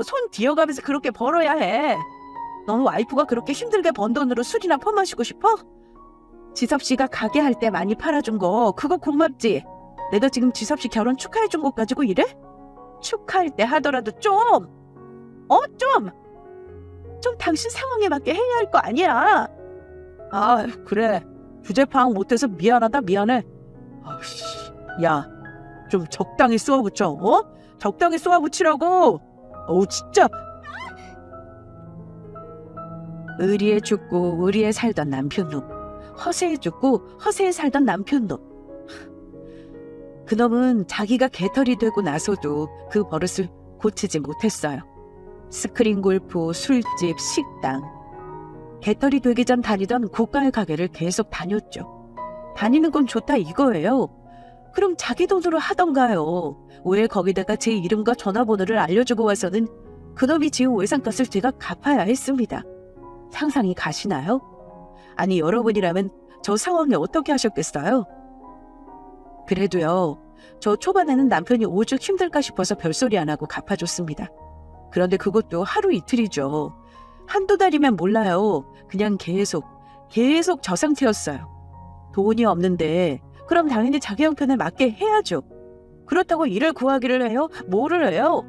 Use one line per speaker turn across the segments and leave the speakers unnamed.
손 뒤어가면서 그렇게 벌어야 해. 넌 와이프가 그렇게 힘들게 번 돈으로 술이나 퍼마시고 싶어? 지섭씨가 가게 할 때 많이 팔아준 거 그거 고맙지? 내가 지금 지섭씨 결혼 축하해준 거 가지고 이래? 축하할 때 하더라도 좀 당신 상황에 맞게 해야 할 거 아니야. 아 그래, 주제 파악 못해서 미안하다. 미안해. 아우씨, 야 좀 적당히 쏘아붙여. 적당히 쏘아붙이라고. 어우 진짜. 의리에 죽고 의리에 살던 남편놈, 허세에 죽고 허세에 살던 남편놈. 그놈은 자기가 개털이 되고 나서도 그 버릇을 고치지 못했어요. 스크린 골프, 술집, 식당. 개털이 되기 전 다니던 고가의 가게를 계속 다녔죠. 다니는 건 좋다 이거예요. 그럼 자기 돈으로 하던가요. 왜 거기다가 제 이름과 전화번호를 알려주고 와서는 그놈이 지은 외상값을 제가 갚아야 했습니다. 상상이 가시나요? 아니 여러분이라면 저 상황에 어떻게 하셨겠어요? 그래도요, 저 초반에는 남편이 오죽 힘들까 싶어서 별소리 안 하고 갚아줬습니다. 그런데 그것도 하루 이틀이죠. 한두 달이면 몰라요. 그냥 계속 저 상태였어요. 돈이 없는데 그럼 당연히 자기 형편에 맞게 해야죠. 그렇다고 일을 구하기를 해요? 뭐를 해요?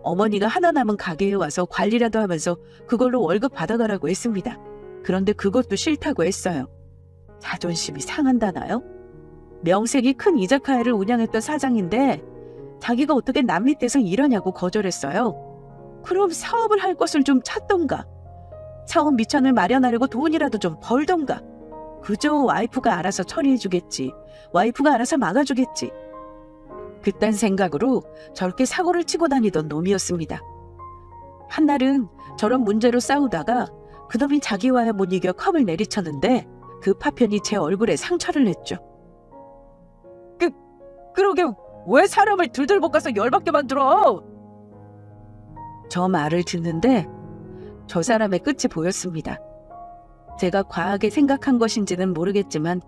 어머니가 하나 남은 가게에 와서 관리라도 하면서 그걸로 월급 받아가라고 했습니다. 그런데 그것도 싫다고 했어요. 자존심이 상한다나요? 명색이 큰 이자카야를 운영했던 사장인데 자기가 어떻게 남 밑에서 일하냐고 거절했어요. 그럼 사업을 할 것을 좀 찾던가, 사업 미천을 마련하려고 돈이라도 좀 벌던가. 그저 와이프가 알아서 처리해주겠지, 와이프가 알아서 막아주겠지. 그딴 생각으로 저렇게 사고를 치고 다니던 놈이었습니다. 한날은 저런 문제로 싸우다가 그놈이 자기와야 못 이겨 컵을 내리쳤는데 그 파편이 제 얼굴에 상처를 냈죠. 그러게 왜 사람을 들들 볶아서 열받게 만들어? 저 말을 듣는데 저 사람의 끝이 보였습니다. 제가 과하게 생각한 것인지는 모르겠지만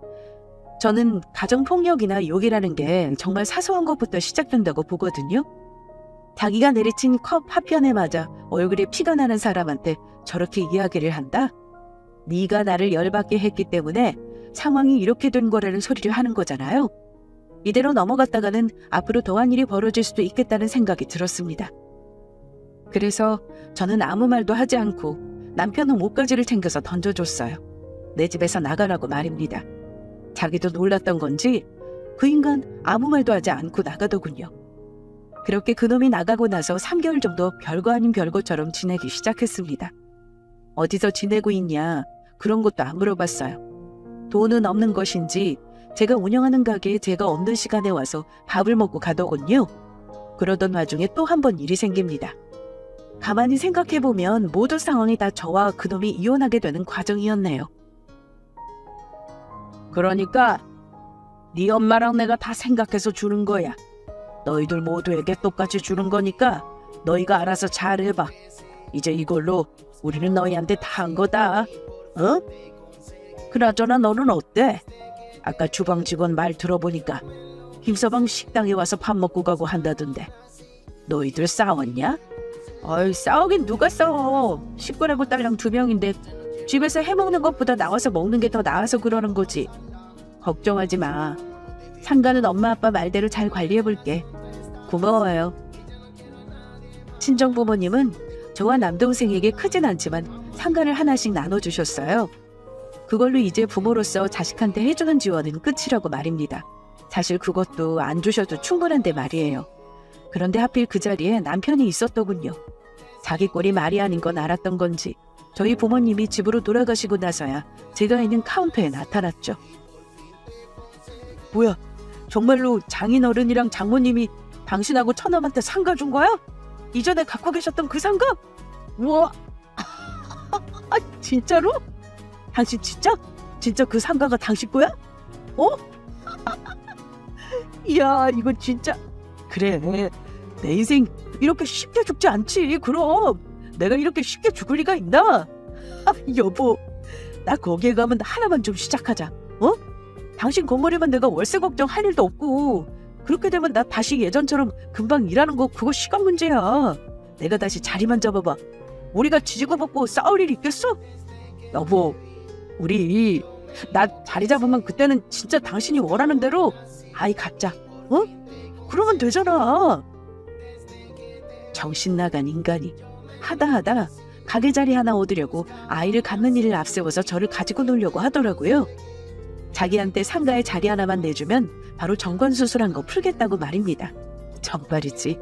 저는 가정폭력이나 욕이라는 게 정말 사소한 것부터 시작된다고 보거든요. 자기가 내리친 컵 파편에 맞아 얼굴에 피가 나는 사람한테 저렇게 이야기를 한다? 네가 나를 열받게 했기 때문에 상황이 이렇게 된 거라는 소리를 하는 거잖아요. 이대로 넘어갔다가는 앞으로 더한 일이 벌어질 수도 있겠다는 생각이 들었습니다. 그래서 저는 아무 말도 하지 않고 남편은 옷가지를 챙겨서 던져줬어요. 내 집에서 나가라고 말입니다. 자기도 놀랐던 건지 그 인간 아무 말도 하지 않고 나가더군요. 그렇게 그놈이 나가고 나서 3개월 정도 별거 아닌 별거처럼 지내기 시작했습니다. 어디서 지내고 있냐 그런 것도 안 물어봤어요. 돈은 없는 것인지 제가 운영하는 가게에 제가 없는 시간에 와서 밥을 먹고 가더군요. 그러던 와중에 또 한 번 일이 생깁니다. 가만히 생각해보면 모든 상황이 다 저와 그놈이 이혼하게 되는 과정이었네요. 그러니까 네 엄마랑 내가 다 생각해서 주는 거야. 너희들 모두에게 똑같이 주는 거니까 너희가 알아서 잘해봐. 이제 이걸로 우리는 너희한테 다 한 거다. 그나저나 너는 어때? 아까 주방 직원 말 들어보니까 김서방 식당에 와서 밥 먹고 가고 한다던데 너희들 싸웠냐? 어이, 싸우긴 누가 싸워. 식구라고 딸랑 2명인데 집에서 해먹는 것보다 나와서 먹는 게 더 나아서 그러는 거지. 걱정하지 마. 상가는 엄마 아빠 말대로 잘 관리해볼게. 고마워요. 친정부모님은 저와 남동생에게 크진 않지만 상가를 하나씩 나눠주셨어요. 그걸로 이제 부모로서 자식한테 해주는 지원은 끝이라고 말입니다. 사실 그것도 안 주셔도 충분한데 말이에요. 그런데 하필 그 자리에 남편이 있었더군요. 자기 꼴이 말이 아닌 건 알았던 건지 저희 부모님이 집으로 돌아가시고 나서야 제가 있는 카운터에 나타났죠. 뭐야, 정말로 장인어른이랑 장모님이 당신하고 처남한테 상가 준 거야? 이전에 갖고 계셨던 그 상가? 우와, 진짜로? 당신 진짜 그 상가가 당신 거야? 이야, 이거 진짜. 그래, 내 인생 이렇게 쉽게 죽지 않지. 그럼 내가 이렇게 쉽게 죽을 리가 있나? 여보, 나 거기에 가면 하나만 좀 시작하자. 당신 건물이면 내가 월세 걱정할 일도 없고, 그렇게 되면 나 다시 예전처럼 금방 일하는 거 그거 시간 문제야. 내가 다시 자리만 잡아봐. 우리가 지지고 볶고 싸울 일 있겠어? 여보, 우리 나 자리 잡으면 그때는 진짜 당신이 원하는 대로 아이 갖자. 어? 그러면 되잖아. 정신 나간 인간이 하다 가게 자리 하나 얻으려고 아이를 갖는 일을 앞세워서 저를 가지고 놀려고 하더라고요. 자기한테 상가에 자리 하나만 내주면 바로 정관 수술한 거 풀겠다고 말입니다. 정말이지.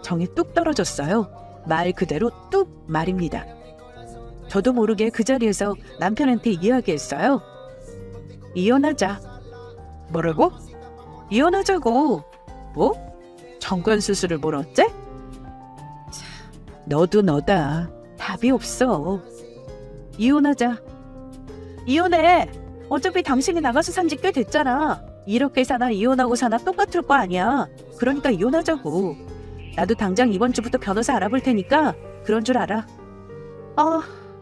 정이 뚝 떨어졌어요. 말 그대로 뚝 말입니다. 저도 모르게 그 자리에서 남편한테 이야기했어요. 이혼하자. 뭐라고? 이혼하자고. 뭐? 정관 수술을 뭘 어째? 너도 너다. 답이 없어. 이혼하자. 이혼해. 어차피 당신이 나가서 산 지 꽤 됐잖아. 이렇게 사나 이혼하고 사나 똑같을 거 아니야. 그러니까 이혼하자고. 나도 당장 이번 주부터 변호사 알아볼 테니까 그런 줄 알아.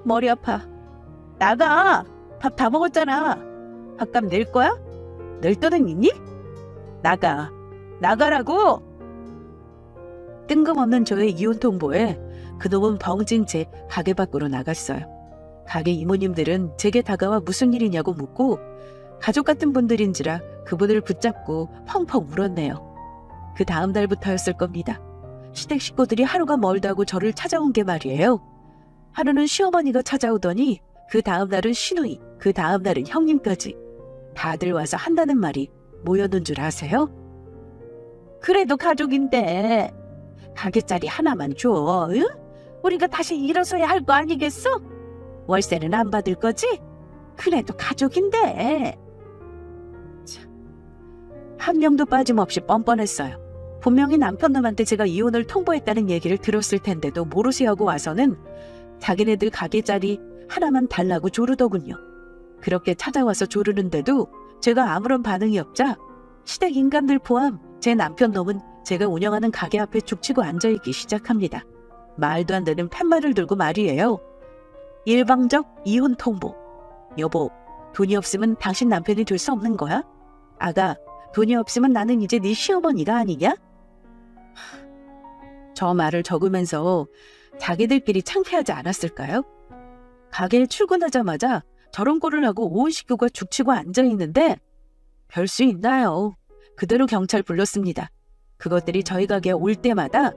머리 아파. 나가. 밥 다 먹었잖아. 밥값 낼 거야? 낼 돈은 있니? 나가. 나가라고. 뜬금없는 저의 이혼 통보에 그놈은 벙찐 채 가게 밖으로 나갔어요. 가게 이모님들은 제게 다가와 무슨 일이냐고 묻고 가족 같은 분들인지라 그분을 붙잡고 펑펑 울었네요. 그 다음 날부터였을 겁니다. 시댁 식구들이 하루가 멀다고 저를 찾아온 게 말이에요. 하루는 시어머니가 찾아오더니 그 다음 날은 시누이, 그 다음 날은 형님까지 다들 와서 한다는 말이 뭐였는 줄 아세요? 그래도 가족인데 가게자리 하나만 줘. 응? 우리가 다시 일어서야 할 거 아니겠어? 월세는 안 받을 거지? 그래도 가족인데. 한 명도 빠짐없이 뻔뻔했어요. 분명히 남편놈한테 제가 이혼을 통보했다는 얘기를 들었을 텐데도 모르쇠하고 와서는 자기네들 가게자리 하나만 달라고 조르더군요. 그렇게 찾아와서 조르는데도 제가 아무런 반응이 없자 시댁 인간들 포함 제 남편놈은 제가 운영하는 가게 앞에 죽치고 앉아있기 시작합니다. 말도 안 되는 팻말을 들고 말이에요. 일방적 이혼 통보. 여보, 돈이 없으면 당신 남편이 될 수 없는 거야? 아가, 돈이 없으면 나는 이제 네 시어머니가 아니냐? 저 말을 적으면서 자기들끼리 창피하지 않았을까요? 가게에 출근하자마자 저런 꼴을 하고 온 식구가 죽치고 앉아있는데 별 수 있나요? 그대로 경찰 불렀습니다. 그것들이 저희 가게에 올 때마다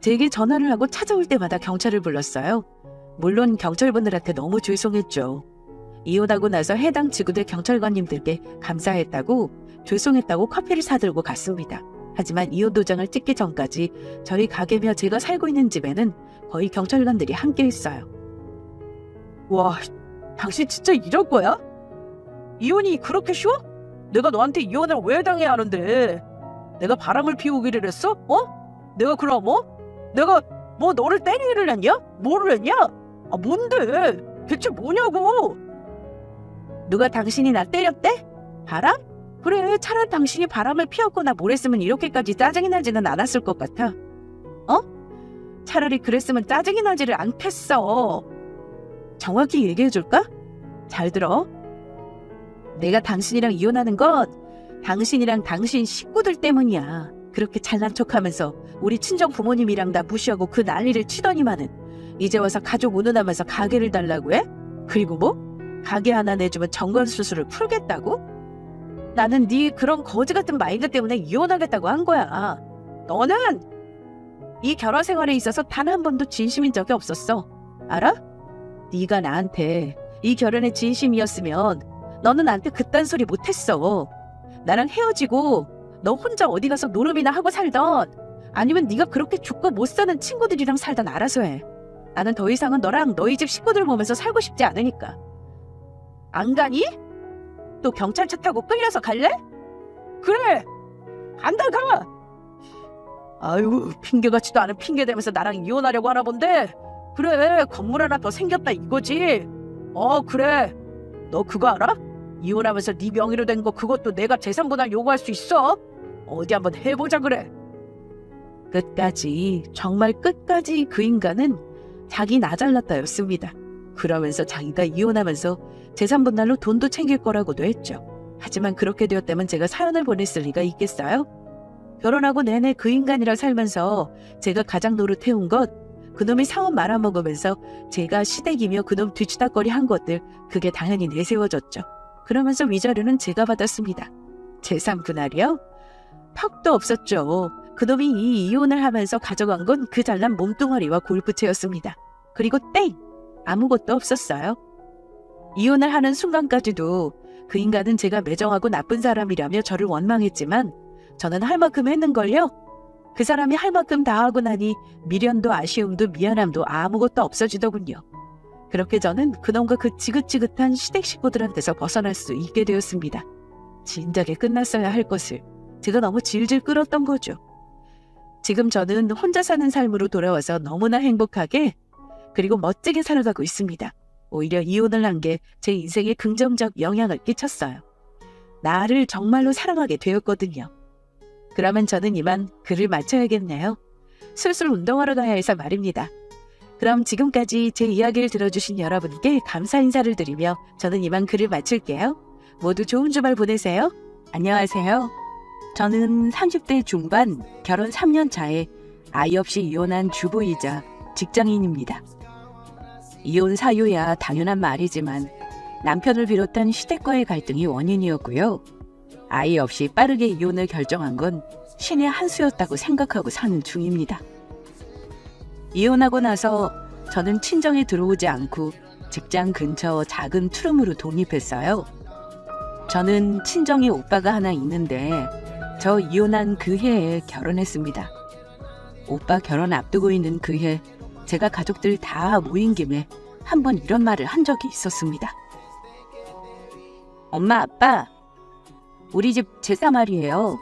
제게 전화를 하고 찾아올 때마다 경찰을 불렀어요. 물론 경찰분들한테 너무 죄송했죠. 이혼하고 나서 해당 지구대 경찰관님들께 감사했다고 죄송했다고 커피를 사들고 갔습니다. 하지만 이혼 도장을 찍기 전까지 저희 가게며 제가 살고 있는 집에는 거의 경찰관들이 함께 있어요. 와, 당신 진짜 이럴 거야? 이혼이 그렇게 쉬워? 내가 너한테 이혼을 왜 당해야 하는데? 내가 바람을 피우기를 했어? 내가 그럼 내가 너를 때리기를 했냐? 뭐를 했냐? 뭔데? 대체 뭐냐고? 누가 당신이 나 때렸대? 바람? 그래, 차라리 당신이 바람을 피웠거나 뭘 했으면 이렇게까지 짜증이 나지는 않았을 것 같아. 차라리 그랬으면 짜증이 나지를 않겠어. 정확히 얘기해줄까? 잘 들어. 내가 당신이랑 이혼하는 건 당신이랑 당신 식구들 때문이야. 그렇게 잘난 척하면서 우리 친정 부모님이랑 나 무시하고 그 난리를 치더니만은 이제 와서 가족 운운하면서 가게를 달라고 해? 그리고 가게 하나 내주면 정관 수술을 풀겠다고? 나는 네 그런 거지 같은 마인드 때문에 이혼하겠다고 한 거야. 너는 이 결혼 생활에 있어서 단 한 번도 진심인 적이 없었어. 알아? 네가 나한테 이 결혼에 진심이었으면 너는 나한테 그딴 소리 못했어. 나랑 헤어지고 너 혼자 어디 가서 노름이나 하고 살던 아니면 네가 그렇게 죽고 못 사는 친구들이랑 살던 알아서 해. 나는 더 이상은 너랑 너희 집 식구들 보면서 살고 싶지 않으니까. 안 가니? 또 경찰차 타고 끌려서 갈래? 그래! 간다 가! 아이고, 핑계같지도 않은 핑계 대면서 나랑 이혼하려고 하나 본데. 그래, 건물 하나 더 생겼다 이거지. 그래. 너 그거 알아? 이혼하면서 네 명의로 된 거 그것도 내가 재산분할 요구할 수 있어? 어디 한번 해보자 그래. 끝까지, 정말 끝까지 그 인간은 자기 나 잘났다였습니다. 그러면서 자기가 이혼하면서 재산분할로 돈도 챙길 거라고도 했죠. 하지만 그렇게 되었다면 제가 사연을 보냈을 리가 있겠어요? 결혼하고 내내 그 인간이랑 살면서 제가 가장 노릇해온 것, 그놈이 사업 말아먹으면서 제가 시댁이며 그놈 뒤치다거리 한 것들, 그게 당연히 내세워졌죠. 그러면서 위자료는 제가 받았습니다. 재산 분할이요? 턱도 없었죠. 그놈이 이 이혼을 하면서 가져간 건 그 잘난 몸뚱아리와 골프채였습니다. 그리고 땡! 아무것도 없었어요. 이혼을 하는 순간까지도 그 인간은 제가 매정하고 나쁜 사람이라며 저를 원망했지만 저는 할 만큼 했는걸요. 그 사람이 할 만큼 다 하고 나니 미련도 아쉬움도 미안함도 아무것도 없어지더군요. 그렇게 저는 그놈과 그 지긋지긋한 시댁 식구들한테서 벗어날 수 있게 되었습니다. 진작에 끝났어야 할 것을 제가 너무 질질 끌었던 거죠. 지금 저는 혼자 사는 삶으로 돌아와서 너무나 행복하게 그리고 멋지게 살아가고 있습니다. 오히려 이혼을 한 게 제 인생에 긍정적 영향을 끼쳤어요. 나를 정말로 사랑하게 되었거든요. 그러면 저는 이만 글을 마쳐야겠네요. 슬슬 운동하러 가야 해서 말입니다. 그럼 지금까지 제 이야기를 들어주신 여러분께 감사 인사를 드리며 저는 이만 글을 마칠게요. 모두 좋은 주말 보내세요. 안녕하세요. 저는 30대 중반 결혼 3년 차에 아이 없이 이혼한 주부이자 직장인입니다. 이혼 사유야 당연한 말이지만 남편을 비롯한 시댁과의 갈등이 원인이었고요. 아이 없이 빠르게 이혼을 결정한 건 신의 한 수였다고 생각하고 사는 중입니다. 이혼하고 나서 저는 친정에 들어오지 않고 직장 근처 작은 투룸으로 독립했어요. 저는 친정에 오빠가 하나 있는데 저 이혼한 그 해에 결혼했습니다. 오빠 결혼 앞두고 있는 그 해 제가 가족들 다 모인 김에 한번 이런 말을 한 적이 있었습니다. 엄마, 아빠, 우리 집 제사 말이에요.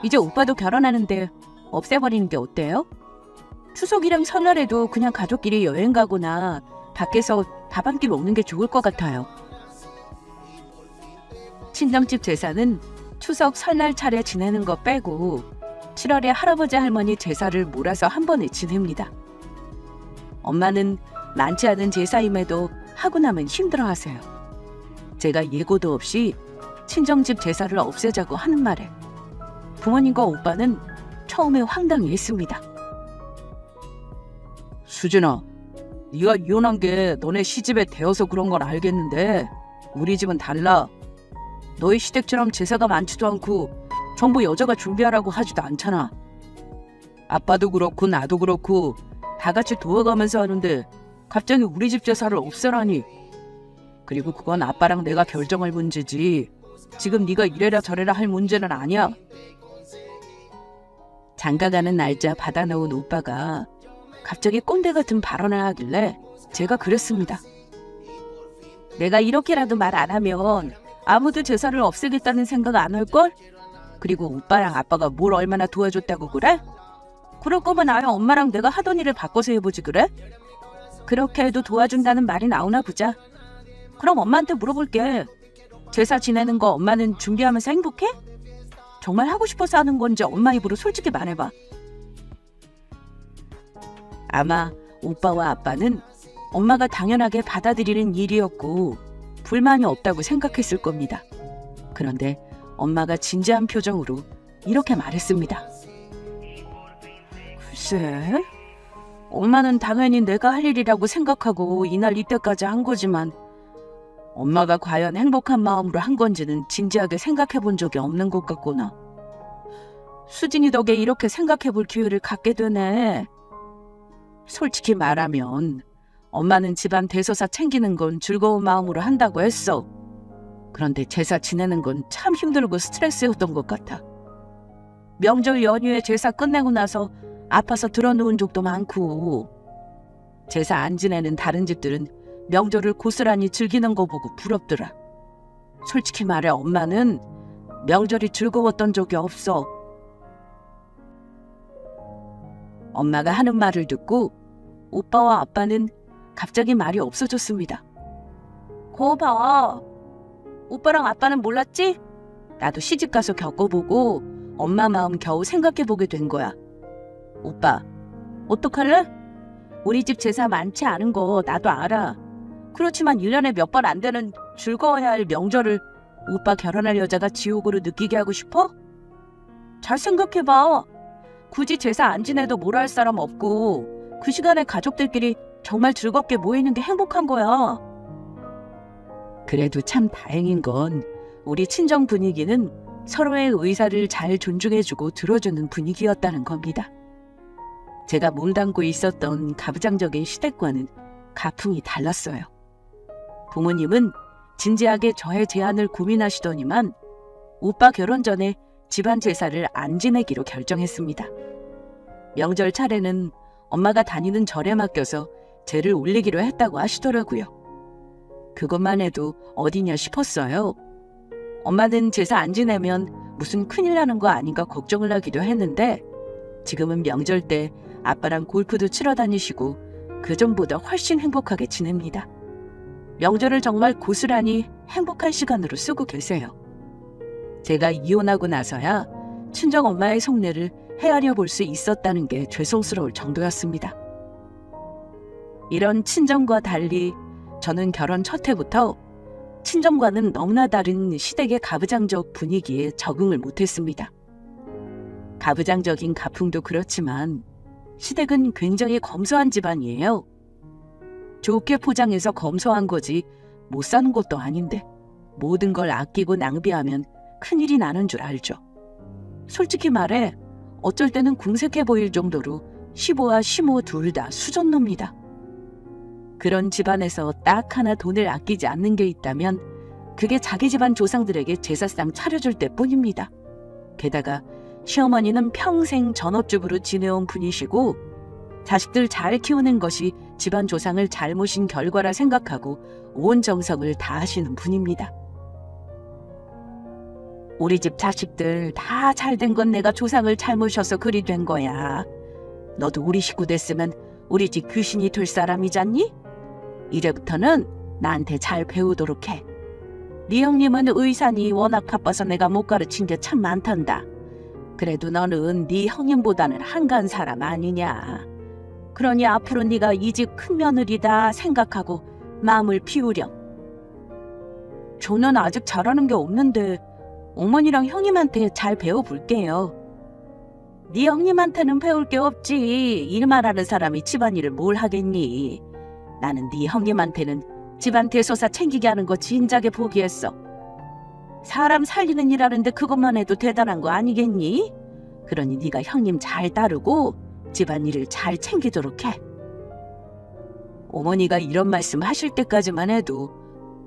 이제 오빠도 결혼하는데 없애버리는 게 어때요? 추석이랑 설날에도 그냥 가족끼리 여행 가거나 밖에서 밥 한 끼 먹는 게 좋을 것 같아요. 친정집 제사는 추석 설날 차례 지내는 거 빼고 7월에 할아버지 할머니 제사를 몰아서 한 번에 지냅니다. 엄마는 많지 않은 제사임에도 하고 나면 힘들어하세요. 제가 예고도 없이 친정집 제사를 없애자고 하는 말에 부모님과 오빠는 처음에 황당해했습니다. 수진아, 네가 이혼한 게 너네 시집에 대어서 그런 건 알겠는데 우리 집은 달라. 너희 시댁처럼 제사가 많지도 않고 전부 여자가 준비하라고 하지도 않잖아. 아빠도 그렇고 나도 그렇고 다 같이 도와가면서 하는데 갑자기 우리 집 제사를 없애라니. 그리고 그건 아빠랑 내가 결정할 문제지 지금 네가 이래라 저래라 할 문제는 아니야. 장가가는 날짜 받아놓은 오빠가 갑자기 꼰대 같은 발언을 하길래 제가 그랬습니다. 내가 이렇게라도 말 안 하면 아무도 제사를 없애겠다는 생각 안 할걸? 그리고 오빠랑 아빠가 뭘 얼마나 도와줬다고 그래? 그럴 거면 아예 엄마랑 내가 하던 일을 바꿔서 해보지 그래? 그렇게 해도 도와준다는 말이 나오나 보자. 그럼 엄마한테 물어볼게. 제사 지내는 거 엄마는 준비하면서 행복해? 정말 하고 싶어서 하는 건지 엄마 입으로 솔직히 말해봐. 아마 오빠와 아빠는 엄마가 당연하게 받아들이는 일이었고 불만이 없다고 생각했을 겁니다. 그런데 엄마가 진지한 표정으로 이렇게 말했습니다. 글쎄, 엄마는 당연히 내가 할 일이라고 생각하고 이날 이때까지 한 거지만 엄마가 과연 행복한 마음으로 한 건지는 진지하게 생각해 본 적이 없는 것 같구나. 수진이 덕에 이렇게 생각해 볼 기회를 갖게 되네. 솔직히 말하면 엄마는 집안 대소사 챙기는 건 즐거운 마음으로 한다고 했어. 그런데 제사 지내는 건 참 힘들고 스트레스였던 것 같아. 명절 연휴에 제사 끝내고 나서 아파서 들어누운 적도 많고 제사 안 지내는 다른 집들은 명절을 고스란히 즐기는 거 보고 부럽더라. 솔직히 말해 엄마는 명절이 즐거웠던 적이 없어. 엄마가 하는 말을 듣고 오빠와 아빠는 갑자기 말이 없어졌습니다. 거 봐. 오빠랑 아빠는 몰랐지? 나도 시집가서 겪어보고 엄마 마음 겨우 생각해보게 된 거야. 오빠, 어떡할래? 우리 집 제사 많지 않은 거 나도 알아. 그렇지만 1년에 몇 번 안 되는 즐거워야 할 명절을 오빠 결혼할 여자가 지옥으로 느끼게 하고 싶어? 잘 생각해봐. 굳이 제사 안 지내도 뭐라 할 사람 없고 그 시간에 가족들끼리 정말 즐겁게 모이는 게 행복한 거야. 그래도 참 다행인 건 우리 친정 분위기는 서로의 의사를 잘 존중해주고 들어주는 분위기였다는 겁니다. 제가 몸담고 있었던 가부장적인 시댁과는 가풍이 달랐어요. 부모님은 진지하게 저의 제안을 고민하시더니만 오빠 결혼 전에 집안 제사를 안 지내기로 결정했습니다. 명절 차례는 엄마가 다니는 절에 맡겨서 제를 올리기로 했다고 하시더라고요. 그것만 해도 어디냐 싶었어요. 엄마는 제사 안 지내면 무슨 큰일 나는 거 아닌가 걱정을 하기도 했는데 지금은 명절 때 아빠랑 골프도 치러 다니시고 그전보다 훨씬 행복하게 지냅니다. 명절을 정말 고스란히 행복한 시간으로 쓰고 계세요. 제가 이혼하고 나서야 친정엄마의 속내를 헤아려 볼 수 있었다는 게 죄송스러울 정도였습니다. 이런 친정과 달리 저는 결혼 첫 해부터 친정과는 너무나 다른 시댁의 가부장적 분위기에 적응을 못했습니다. 가부장적인 가풍도 그렇지만 시댁은 굉장히 검소한 집안이에요. 좋게 포장해서 검소한 거지 못 사는 것도 아닌데 모든 걸 아끼고 낭비하면 큰일이 나는 줄 알죠. 솔직히 말해 어쩔 때는 궁색해 보일 정도로 시부와 시모 둘 다 수전놈입니다. 그런 집안에서 딱 하나 돈을 아끼지 않는 게 있다면 그게 자기 집안 조상들에게 제사상 차려줄 때뿐입니다. 게다가 시어머니는 평생 전업주부로 지내온 분이시고 자식들 잘 키우는 것이 집안 조상을 잘 모신 결과라 생각하고 온 정성을 다하시는 분입니다. 우리 집 자식들 다 잘된 건 내가 조상을 잘 모셔서 그리 된 거야. 너도 우리 식구 됐으면 우리 집 귀신이 될 사람이잖니? 이제부터는 나한테 잘 배우도록 해. 네 형님은 의사니 워낙 바빠서 내가 못 가르친 게 참 많단다. 그래도 너는 네 형님보다는 한가한 사람 아니냐. 그러니 앞으로 네가 이 집 큰 며느리다 생각하고 마음을 비우렴. 저는 아직 잘하는 게 없는데 어머니랑 형님한테 잘 배워볼게요. 네 형님한테는 배울 게 없지. 일만 하는 사람이 집안일을 뭘 하겠니. 나는 네 형님한테는 집안 대소사 챙기게 하는 거 진작에 포기했어. 사람 살리는 일 하는데 그것만 해도 대단한 거 아니겠니? 그러니 네가 형님 잘 따르고 집안일을 잘 챙기도록 해. 어머니가 이런 말씀 하실 때까지만 해도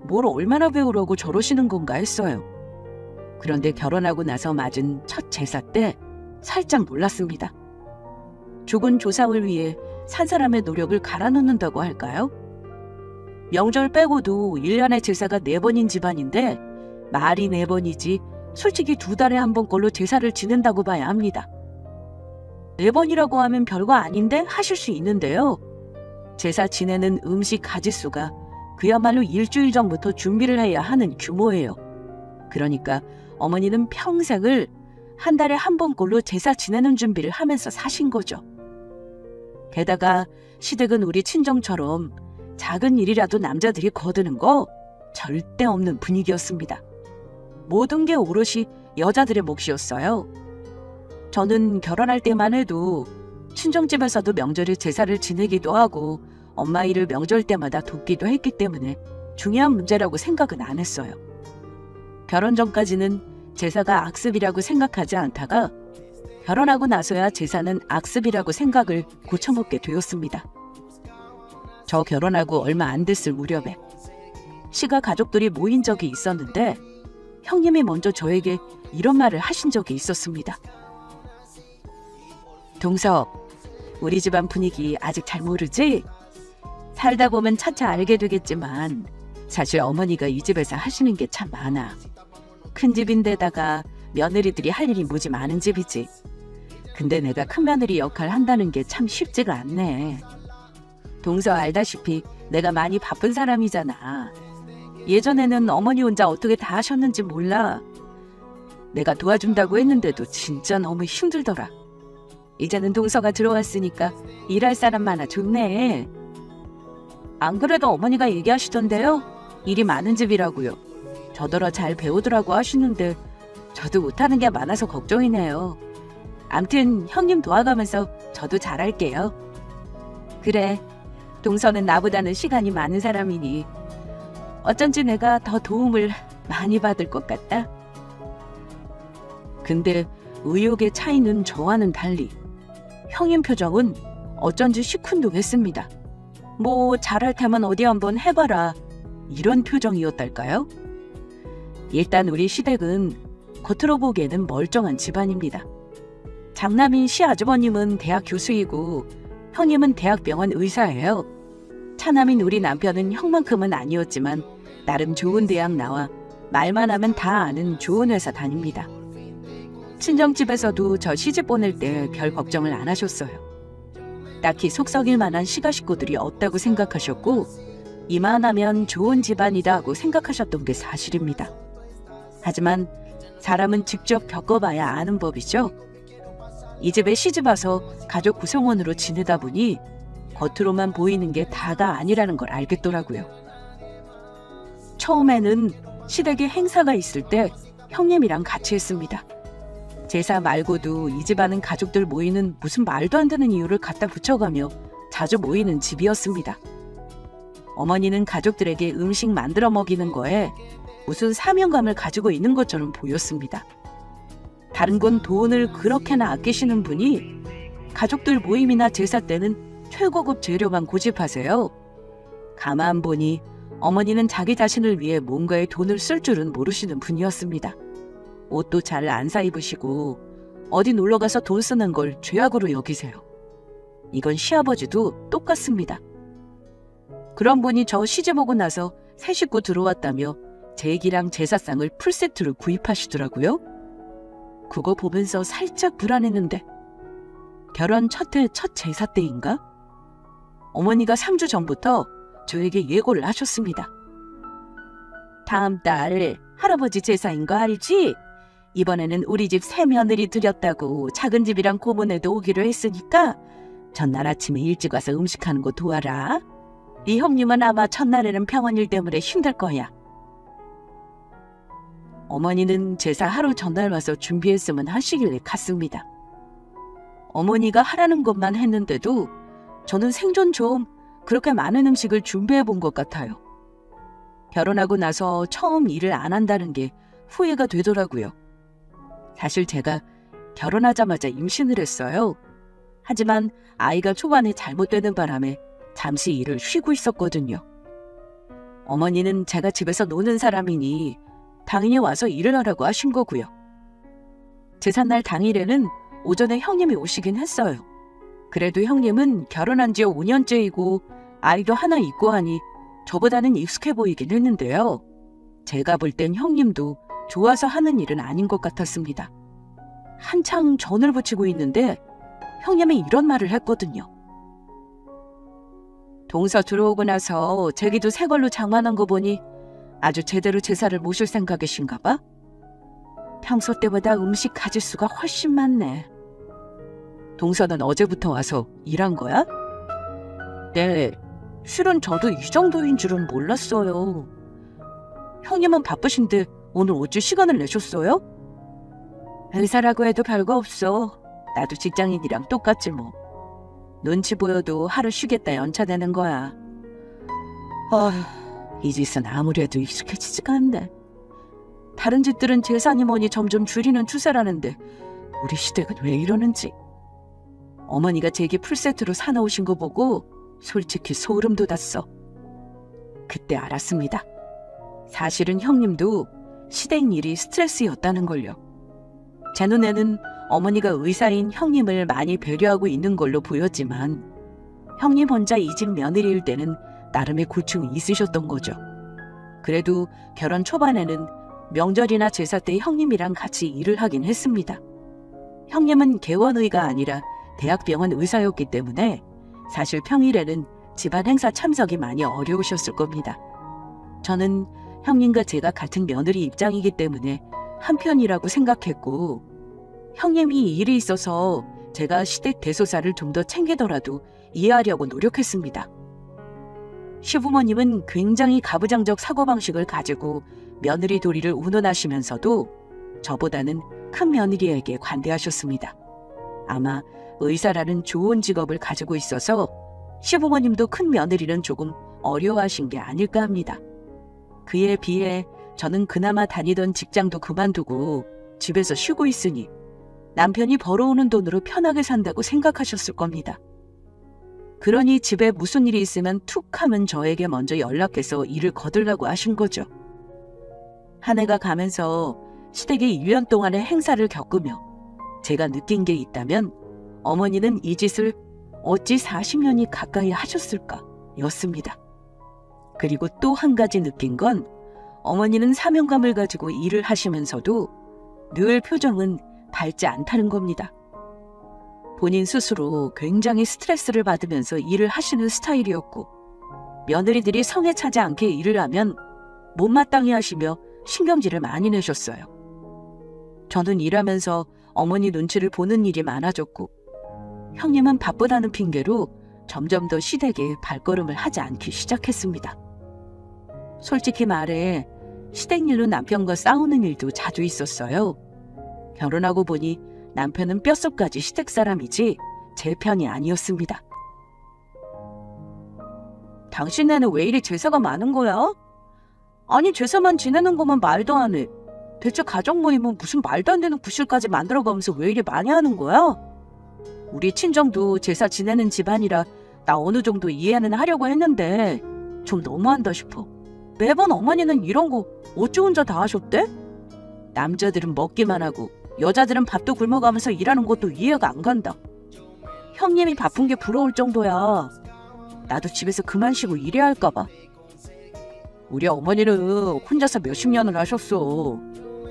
뭘 얼마나 배우려고 저러시는 건가 했어요. 그런데 결혼하고 나서 맞은 첫 제사 때 살짝 놀랐습니다. 죽은 조상을 위해 산 사람의 노력을 갈아넣는다고 할까요? 명절 빼고도 1년에 제사가 4번인 집안인데 말이 4번이지 솔직히 2달에 한 번 걸로 제사를 지낸다고 봐야 합니다. 4번이라고 하면 별거 아닌데 하실 수 있는데요. 제사 지내는 음식 가짓수가 그야말로 일주일 전부터 준비를 해야 하는 규모예요. 그러니까 어머니는 평생을 한 달에 한 번꼴로 제사 지내는 준비를 하면서 사신 거죠. 게다가 시댁은 우리 친정처럼 작은 일이라도 남자들이 거드는 거 절대 없는 분위기였습니다. 모든 게 오롯이 여자들의 몫이었어요. 저는 결혼할 때만 해도 친정집에서도 명절에 제사를 지내기도 하고 엄마 일을 명절 때마다 돕기도 했기 때문에 중요한 문제라고 생각은 안 했어요. 결혼 전까지는 제사가 악습이라고 생각하지 않다가 결혼하고 나서야 제사는 악습이라고 생각을 고쳐먹게 되었습니다. 저 결혼하고 얼마 안 됐을 무렵에 시가 가족들이 모인 적이 있었는데 형님이 먼저 저에게 이런 말을 하신 적이 있었습니다. 동섭, 우리 집안 분위기 아직 잘 모르지? 살다 보면 차차 알게 되겠지만 사실 어머니가 이 집에서 하시는 게 참 많아. 큰 집인데다가 며느리들이 할 일이 무지 많은 집이지. 근데 내가 큰며느리 역할 한다는 게 참 쉽지가 않네. 동서 알다시피 내가 많이 바쁜 사람이잖아. 예전에는 어머니 혼자 어떻게 다 하셨는지 몰라. 내가 도와준다고 했는데도 진짜 너무 힘들더라. 이제는 동서가 들어왔으니까 일할 사람 많아 좋네. 안 그래도 어머니가 얘기하시던데요. 일이 많은 집이라고요. 저더러 잘 배우더라고 하시는데 저도 못하는 게 많아서 걱정이네요. 암튼 형님 도와가면서 저도 잘할게요. 그래, 동서는 나보다는 시간이 많은 사람이니 어쩐지 내가 더 도움을 많이 받을 것 같다. 근데 의욕의 차이는 저와는 달리 형님 표정은 어쩐지 시큰둥했습니다. 뭐 잘할 테면 어디 한번 해봐라, 이런 표정이었달까요? 일단 우리 시댁은 겉으로 보기에는 멀쩡한 집안입니다. 장남인 시아주버님은 대학 교수이고 형님은 대학병원 의사예요. 차남인 우리 남편은 형만큼은 아니었지만 나름 좋은 대학 나와 말만 하면 다 아는 좋은 회사 다닙니다. 친정집에서도 저 시집 보낼 때 별 걱정을 안 하셨어요. 딱히 속 썩일 만한 시가 식구들이 없다고 생각하셨고 이만하면 좋은 집안이다 하고 생각하셨던 게 사실입니다. 하지만 사람은 직접 겪어봐야 아는 법이죠. 이 집에 시집와서 가족 구성원으로 지내다 보니 겉으로만 보이는 게 다가 아니라는 걸 알겠더라고요. 처음에는 시댁에 행사가 있을 때 형님이랑 같이 했습니다. 제사 말고도 이 집안은 가족들 모이는 무슨 말도 안 되는 이유를 갖다 붙여가며 자주 모이는 집이었습니다. 어머니는 가족들에게 음식 만들어 먹이는 거에 무슨 사명감을 가지고 있는 것처럼 보였습니다. 다른 건 돈을 그렇게나 아끼시는 분이 가족들 모임이나 제사 때는 최고급 재료만 고집하세요. 가만 보니 어머니는 자기 자신을 위해 뭔가에 돈을 쓸 줄은 모르시는 분이었습니다. 옷도 잘 안 사 입으시고 어디 놀러가서 돈 쓰는 걸 죄악으로 여기세요. 이건 시아버지도 똑같습니다. 그런 분이 저 시집 오고 나서 새 식구 들어왔다며 제기랑 제사상을 풀세트로 구입하시더라고요. 그거 보면서 살짝 불안했는데 결혼 첫 해 첫 제사 때인가? 어머니가 3주 전부터 저에게 예고를 하셨습니다. 다음 달 할아버지 제사인 거 알지? 이번에는 우리 집 새 며느리 들였다고 작은 집이랑 고모네도 오기로 했으니까 전날 아침에 일찍 와서 음식하는 거 도와라. 네 형님은 아마 첫날에는 병원일 때문에 힘들 거야. 어머니는 제사 하루 전날 와서 준비했으면 하시길래 갔습니다. 어머니가 하라는 것만 했는데도 저는 생전 좀 그렇게 많은 음식을 준비해 본 것 같아요. 결혼하고 나서 처음 일을 안 한다는 게 후회가 되더라고요. 사실 제가 결혼하자마자 임신을 했어요. 하지만 아이가 초반에 잘못되는 바람에 잠시 일을 쉬고 있었거든요. 어머니는 제가 집에서 노는 사람이니 당연히 와서 일을 하라고 하신 거고요. 제삿날 당일에는 오전에 형님이 오시긴 했어요. 그래도 형님은 결혼한 지 5년째이고 아이도 하나 있고 하니 저보다는 익숙해 보이긴 했는데요. 제가 볼 땐 형님도 좋아서 하는 일은 아닌 것 같았습니다. 한창 전을 붙이고 있는데 형님이 이런 말을 했거든요. 동서 들어오고 나서 제기도 새 걸로 장만한 거 보니 아주 제대로 제사를 모실 생각이신가 봐? 평소 때보다 음식 가짓수가 훨씬 많네. 동서는 어제부터 와서 일한 거야? 네, 실은 저도 이 정도인 줄은 몰랐어요. 형님은 바쁘신데 오늘 어찌 시간을 내셨어요? 의사라고 해도 별거 없어. 나도 직장인이랑 똑같지 뭐. 눈치 보여도 하루 쉬겠다 연차내는 거야. 이 짓은 아무래도 익숙해지지가 않네. 다른 집들은 재산이 뭐니 점점 줄이는 추세라는데 우리 시댁은 왜 이러는지. 어머니가 제게 풀세트로 사놓으신 거 보고 솔직히 소름 돋았어. 그때 알았습니다. 사실은 형님도 시댁 일이 스트레스였다는 걸요. 제 눈에는 어머니가 의사인 형님을 많이 배려하고 있는 걸로 보였지만 형님 혼자 이 집 며느리일 때는 나름의 고충이 있으셨던 거죠. 그래도 결혼 초반에는 명절이나 제사 때 형님이랑 같이 일을 하긴 했습니다. 형님은 개원의가 아니라 대학병원 의사였기 때문에 사실 평일에는 집안 행사 참석이 많이 어려우셨을 겁니다. 저는 형님과 제가 같은 며느리 입장이기 때문에 한편이라고 생각했고 형님이 일이 있어서 제가 시댁 대소사를 좀 더 챙기더라도 이해하려고 노력했습니다. 시부모님은 굉장히 가부장적 사고방식을 가지고 며느리 도리를 운운하시면서도 저보다는 큰 며느리에게 관대하셨습니다. 아마 의사라는 좋은 직업을 가지고 있어서 시부모님도 큰 며느리는 조금 어려워하신 게 아닐까 합니다. 그에 비해 저는 그나마 다니던 직장도 그만두고 집에서 쉬고 있으니 남편이 벌어오는 돈으로 편하게 산다고 생각하셨을 겁니다. 그러니 집에 무슨 일이 있으면 툭 하면 저에게 먼저 연락해서 일을 거들라고 하신 거죠. 한 해가 가면서 시댁이 1년 동안의 행사를 겪으며 제가 느낀 게 있다면 어머니는 이 짓을 어찌 40년이 가까이 하셨을까 였습니다. 그리고 또 한 가지 느낀 건 어머니는 사명감을 가지고 일을 하시면서도 늘 표정은 밝지 않다는 겁니다. 본인 스스로 굉장히 스트레스를 받으면서 일을 하시는 스타일이었고 며느리들이 성에 차지 않게 일을 하면 못마땅해 하시며 신경질을 많이 내셨어요. 저는 일하면서 어머니 눈치를 보는 일이 많아졌고 형님은 바쁘다는 핑계로 점점 더 시댁에 발걸음을 하지 않기 시작했습니다. 솔직히 말해 시댁 일로 남편과 싸우는 일도 자주 있었어요. 결혼하고 보니 남편은 뼛속까지 시댁 사람이지 제 편이 아니었습니다. 당신네는 왜 이리 제사가 많은 거야? 아니 제사만 지내는 거면 말도 안 해. 대체 가족 모임은 무슨 말도 안 되는 구실까지 만들어가면서 왜 이리 많이 하는 거야? 우리 친정도 제사 지내는 집안이라 나 어느 정도 이해는 하려고 했는데 좀 너무한다 싶어. 매번 어머니는 이런 거 어찌 혼자 다 하셨대? 남자들은 먹기만 하고 여자들은 밥도 굶어가면서 일하는 것도 이해가 안 간다. 형님이 바쁜 게 부러울 정도야. 나도 집에서 그만 쉬고 일해야 할까 봐. 우리 어머니는 혼자서 몇십 년을 하셨어.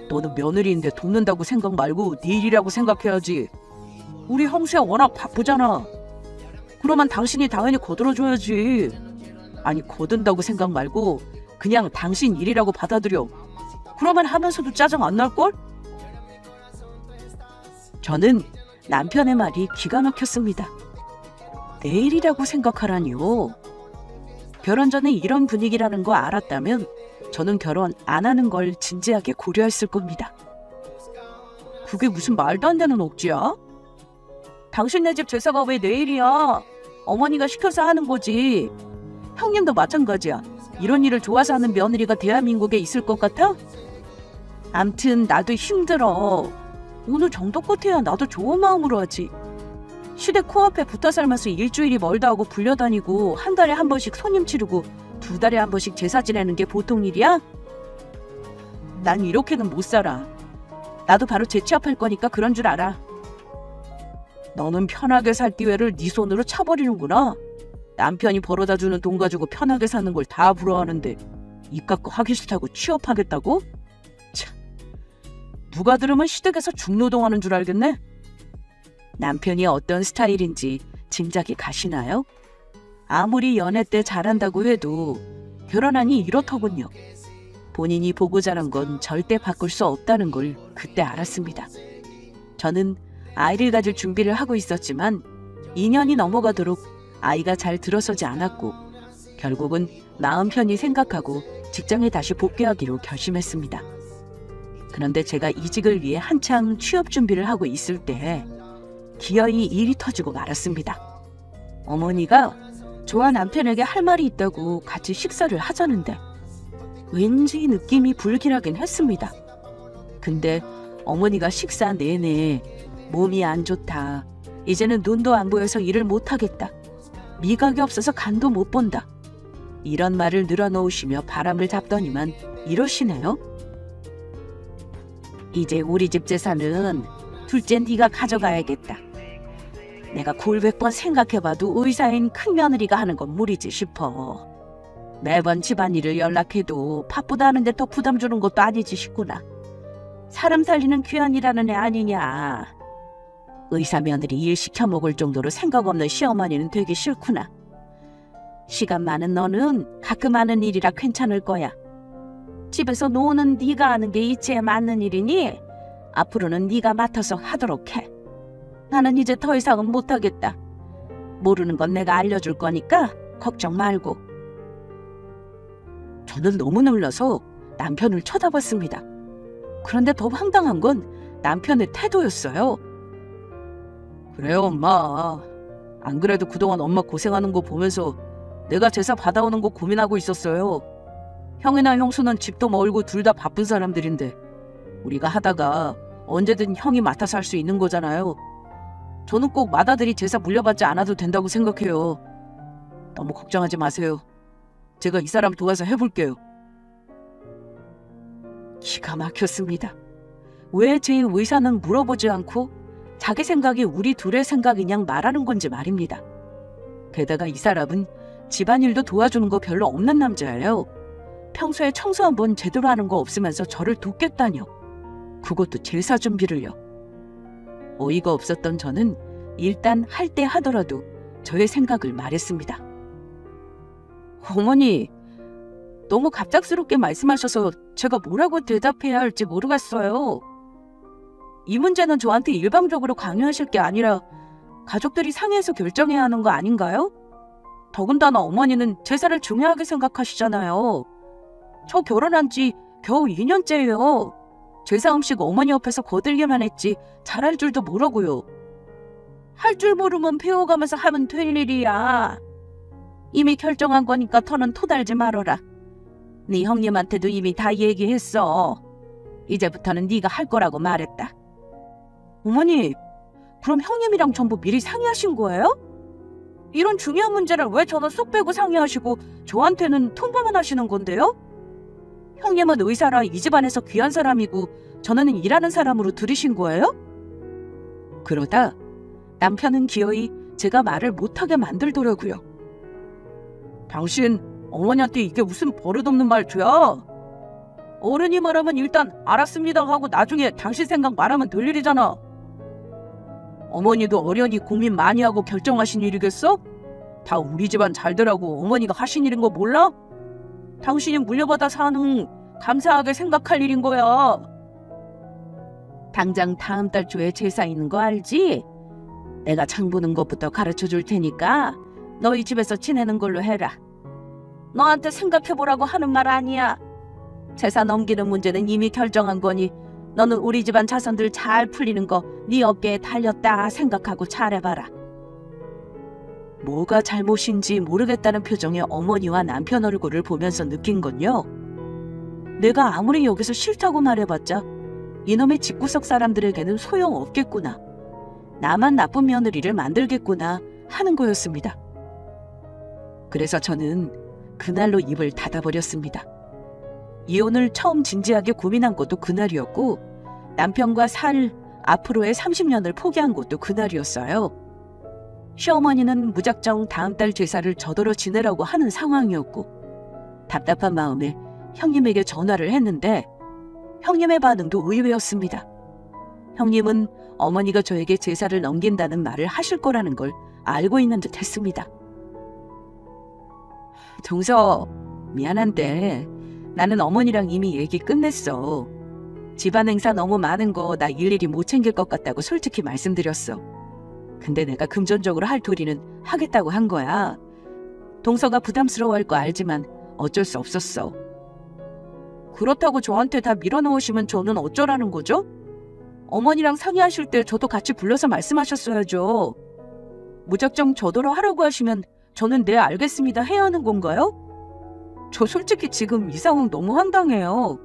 너는 며느리인데 돕는다고 생각 말고 네 일이라고 생각해야지. 우리 형수야 워낙 바쁘잖아. 그러면 당신이 당연히 거들어줘야지. 아니 거둔다고 생각 말고 그냥 당신 일이라고 받아들여. 그러면 하면서도 짜증 안 날걸? 저는 남편의 말이 기가 막혔습니다. 내 일이라고 생각하라니요. 결혼 전에 이런 분위기라는 거 알았다면 저는 결혼 안 하는 걸 진지하게 고려했을 겁니다. 그게 무슨 말도 안 되는 억지야? 당신네 집 제사가 왜 내 일이야? 어머니가 시켜서 하는 거지. 형님도 마찬가지야. 이런 일을 좋아서 하는 며느리가 대한민국에 있을 것 같아? 암튼 나도 힘들어. 어느 정도 끝에야 나도 좋은 마음으로 하지. 시댁 코앞에 붙어 살면서 일주일이 멀다 하고 불려다니고 한 달에 한 번씩 손님 치르고 2달에 한 번씩 제사 지내는 게 보통 일이야? 난 이렇게는 못 살아. 나도 바로 재취업할 거니까 그런 줄 알아. 너는 편하게 살 기회를 네 손으로 차버리는구나. 남편이 벌어다 주는 돈 가지고 편하게 사는 걸 다 부러워하는데 입 닫고 하기 싫다고 취업하겠다고? 참, 누가 들으면 시댁에서 중노동하는 줄 알겠네. 남편이 어떤 스타일인지 짐작이 가시나요? 아무리 연애 때 잘한다고 해도 결혼하니 이렇더군요. 본인이 보고 자란 건 절대 바꿀 수 없다는 걸 그때 알았습니다. 저는 아이를 가질 준비를 하고 있었지만 2년이 넘어가도록 아이가 잘 들어서지 않았고 결국은 마음 편히 생각하고 직장에 다시 복귀하기로 결심했습니다. 그런데 제가 이직을 위해 한창 취업 준비를 하고 있을 때 기어이 일이 터지고 말았습니다. 어머니가 저와 남편에게 할 말이 있다고 같이 식사를 하자는데 왠지 느낌이 불길하긴 했습니다. 근데 어머니가 식사 내내 몸이 안 좋다. 이제는 눈도 안 보여서 일을 못하겠다. 미각이 없어서 간도 못 본다. 이런 말을 늘어놓으시며 바람을 잡더니만 이러시네요. 이제 우리 집 재산은 둘째 네가 가져가야겠다. 내가 골백 번 생각해봐도 의사인 큰며느리가 하는 건 무리지 싶어. 매번 집안일을 연락해도 바쁘다는데 더 부담 주는 것도 아니지 싶구나. 사람 살리는 귀한 일하는 애 아니냐. 의사 며느리 일 시켜 먹을 정도로 생각 없는 시어머니는 되기 싫구나. 시간 많은 너는 가끔 하는 일이라 괜찮을 거야. 집에서 노는 네가 하는 게 이치에 맞는 일이니 앞으로는 네가 맡아서 하도록 해. 나는 이제 더 이상은 못하겠다. 모르는 건 내가 알려줄 거니까 걱정 말고. 저는 너무 놀라서 남편을 쳐다봤습니다. 그런데 더 황당한 건 남편의 태도였어요. 그래요, 엄마. 안 그래도 그동안 엄마 고생하는 거 보면서 내가 제사 받아오는 거 고민하고 있었어요. 형이나 형수는 집도 멀고 둘 다 바쁜 사람들인데 우리가 하다가 언제든 형이 맡아서 할 수 있는 거잖아요. 저는 꼭 맏아들이 제사 물려받지 않아도 된다고 생각해요. 너무 걱정하지 마세요. 제가 이 사람 도와서 해볼게요. 기가 막혔습니다. 왜 제 의사는 물어보지 않고 자기 생각이 우리 둘의 생각이냥 말하는 건지 말입니다. 게다가 이 사람은 집안일도 도와주는 거 별로 없는 남자예요. 평소에 청소 한번 제대로 하는 거 없으면서 저를 돕겠다뇨. 그것도 제사 준비를요. 어이가 없었던 저는 일단 할 때 하더라도 저의 생각을 말했습니다. 어머니, 너무 갑작스럽게 말씀하셔서 제가 뭐라고 대답해야 할지 모르겠어요. 이 문제는 저한테 일방적으로 강요하실 게 아니라 가족들이 상의해서 결정해야 하는 거 아닌가요? 더군다나 어머니는 제사를 중요하게 생각하시잖아요. 저 결혼한 지 겨우 2년째예요. 제사 음식 어머니 옆에서 거들기만 했지 잘할 줄도 모르고요. 할 줄 모르면 배워가면서 하면 될 일이야. 이미 결정한 거니까 더는 토달지 말어라. 네 형님한테도 이미 다 얘기했어. 이제부터는 네가 할 거라고 말했다. 어머니, 그럼 형님이랑 전부 미리 상의하신 거예요? 이런 중요한 문제를 왜 저는 쏙 빼고 상의하시고 저한테는 통보만 하시는 건데요? 형님은 의사라 이 집안에서 귀한 사람이고 저는 일하는 사람으로 들으신 거예요? 그러다 남편은 기어이 제가 말을 못하게 만들더라고요. 당신 어머니한테 이게 무슨 버릇없는 말투야? 어른이 말하면 일단 알았습니다 하고 나중에 당신 생각 말하면 될 일이잖아. 어머니도 어련히 고민 많이 하고 결정하신 일이겠어? 다 우리 집안 잘 되라고 어머니가 하신 일인 거 몰라? 당신이 물려받아 사는 감사하게 생각할 일인 거야. 당장 다음 달 초에 제사 있는 거 알지? 내가 장 보는 것부터 가르쳐 줄 테니까 너희 집에서 지내는 걸로 해라. 너한테 생각해보라고 하는 말 아니야. 제사 넘기는 문제는 이미 결정한 거니 너는 우리 집안 자손들 잘 풀리는 거 네 어깨에 달렸다 생각하고 잘해봐라. 뭐가 잘못인지 모르겠다는 표정의 어머니와 남편 얼굴을 보면서 느낀 건요. 내가 아무리 여기서 싫다고 말해봤자 이놈의 집구석 사람들에게는 소용없겠구나. 나만 나쁜 며느리를 만들겠구나 하는 거였습니다. 그래서 저는 그날로 입을 닫아버렸습니다. 이혼을 처음 진지하게 고민한 것도 그날이었고 남편과 살 앞으로의 30년을 포기한 것도 그날이었어요. 시어머니는 무작정 다음 달 제사를 저더러 지내라고 하는 상황이었고 답답한 마음에 형님에게 전화를 했는데 형님의 반응도 의외였습니다. 형님은 어머니가 저에게 제사를 넘긴다는 말을 하실 거라는 걸 알고 있는 듯 했습니다. 동서, 미안한데 나는 어머니랑 이미 얘기 끝냈어. 집안 행사 너무 많은 거 나 일일이 못 챙길 것 같다고 솔직히 말씀드렸어. 근데 내가 금전적으로 할 도리는 하겠다고 한 거야. 동서가 부담스러워할 거 알지만 어쩔 수 없었어. 그렇다고 저한테 다 밀어넣으시면 저는 어쩌라는 거죠? 어머니랑 상의하실 때 저도 같이 불러서 말씀하셨어야죠. 무작정 저더러 하라고 하시면 저는 네 알겠습니다 해야 하는 건가요? 저 솔직히 지금 이 상황 너무 황당해요.